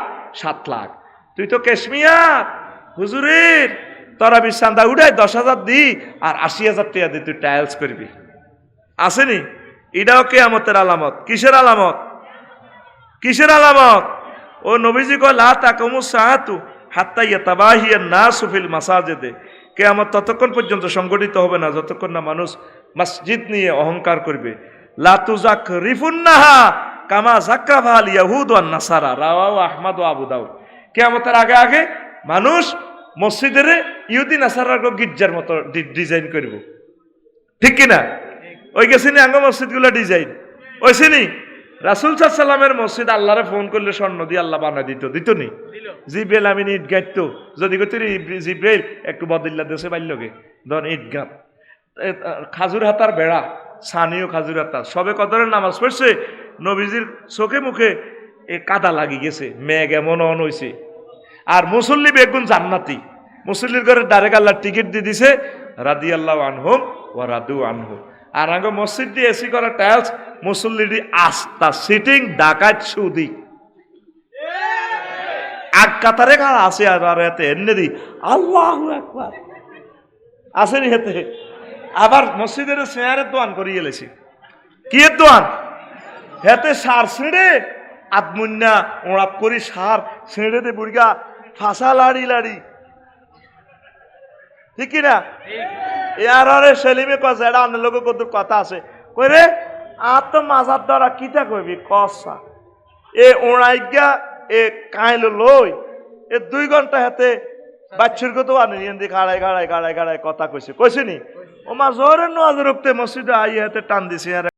7 লাখ। তুই তো কেশমিয়ার হুজুরের তোরা চাঁদা উঠাই 10,000 দি আর 80,000 টাকা দিয়ে তুই টাইলস করবি, আসেনি? এটাও কিয়ামতের আলামত। কিসের আলামত? কিসের আলামত? ও নবীজি কয় লা তাকুমুস সাআতু হাত্তা ইয়াতাবাহিয়ান নাসু ফিল মাসাজিদে। কিয়ামত ততক্ষণ পর্যন্ত সংগঠিত হবে না যতক্ষণ না মানুষ মসজিদ নিয়ে অহংকার করবে। লা তুযাকরিফুন্নাহা কামা যাকরাফাল ইয়াহুদ ওয়ান নাসারা, রাওয়াহু আহমদ ওয়া আবু দাউদ। কিয়ামতের আগে আগে মানুষ মসজিদের ইহুদি নাসারার গির্জার মতো ডিজাইন করব, ঠিক কিনা? ওই গেছিনি আঙ্গ মসজিদগুলো ডিজাইন ওইছিনি? রাসূল সাল্লাল্লাহু আলাইহি ওয়াসাল্লামের মসজিদ আল্লাহরে ফোন করলে স্বর্ণ দিয়ে আল্লাহ বানাই দিত, দিত নি? জিব্রাইল আমিন ইট গাইতো, যদি কইতে জিব্রাইল একটু বদল্লা দেশে বাইলগে ধর ইট গাঁত। খাজুর হাতার বেড়া, সানিও খাজুর হাতা, সবে কদরের নামাজ পড়ছে, নবীজির চোখে মুখে এ কাদা লাগি গেছে, মেঘ এমন অন হয়েছে। আর মুসল্লি বেগুন জান্নাতি, মুসল্লির ঘরে ডাইরেক্ট আল্লাহ টিকিট দিয়ে দিছে, রাদিয়াল্লাহু আনহুম ওয়া রাদু আনহু। আর আগে মসজিদ দিয়ে এসি করা টাইলস, মুসল্লির আস্তা সিটিং ডাকাত সুদি আগ কাতারে কার আছে। আর এতে এনে দি আল্লাহু আকবার আসেনি হেতে। আবার মসজিদের চেয়ারের দোয়ান করিয়ে এলেছি, কি এর দোয়ান? হেতে সার ছিঁড়ে আদমুন্না ওড়াপ করি সার ছিঁড়ে দে বুড়িগা ফাঁসা লাড়ি লাড়ি, ঠিক কিনা? এয়ারে সেলিমে কয় যেটা আনের লোক কত কথা আছে কই রে আর তো মাজার দ্বারা কিতা কইবি কসা এ ওড়াইগা এ কাইল লই এ 2 ঘন্টা হাতে বাচ্চুর কত আনে এন্দি গাড়াই গাড়াই গাড়াই গাড়াই কথা কইছে, কইছে নি? ও মা জোরে নজর রুখতে মসজিদে আই হাতে টান দিছে।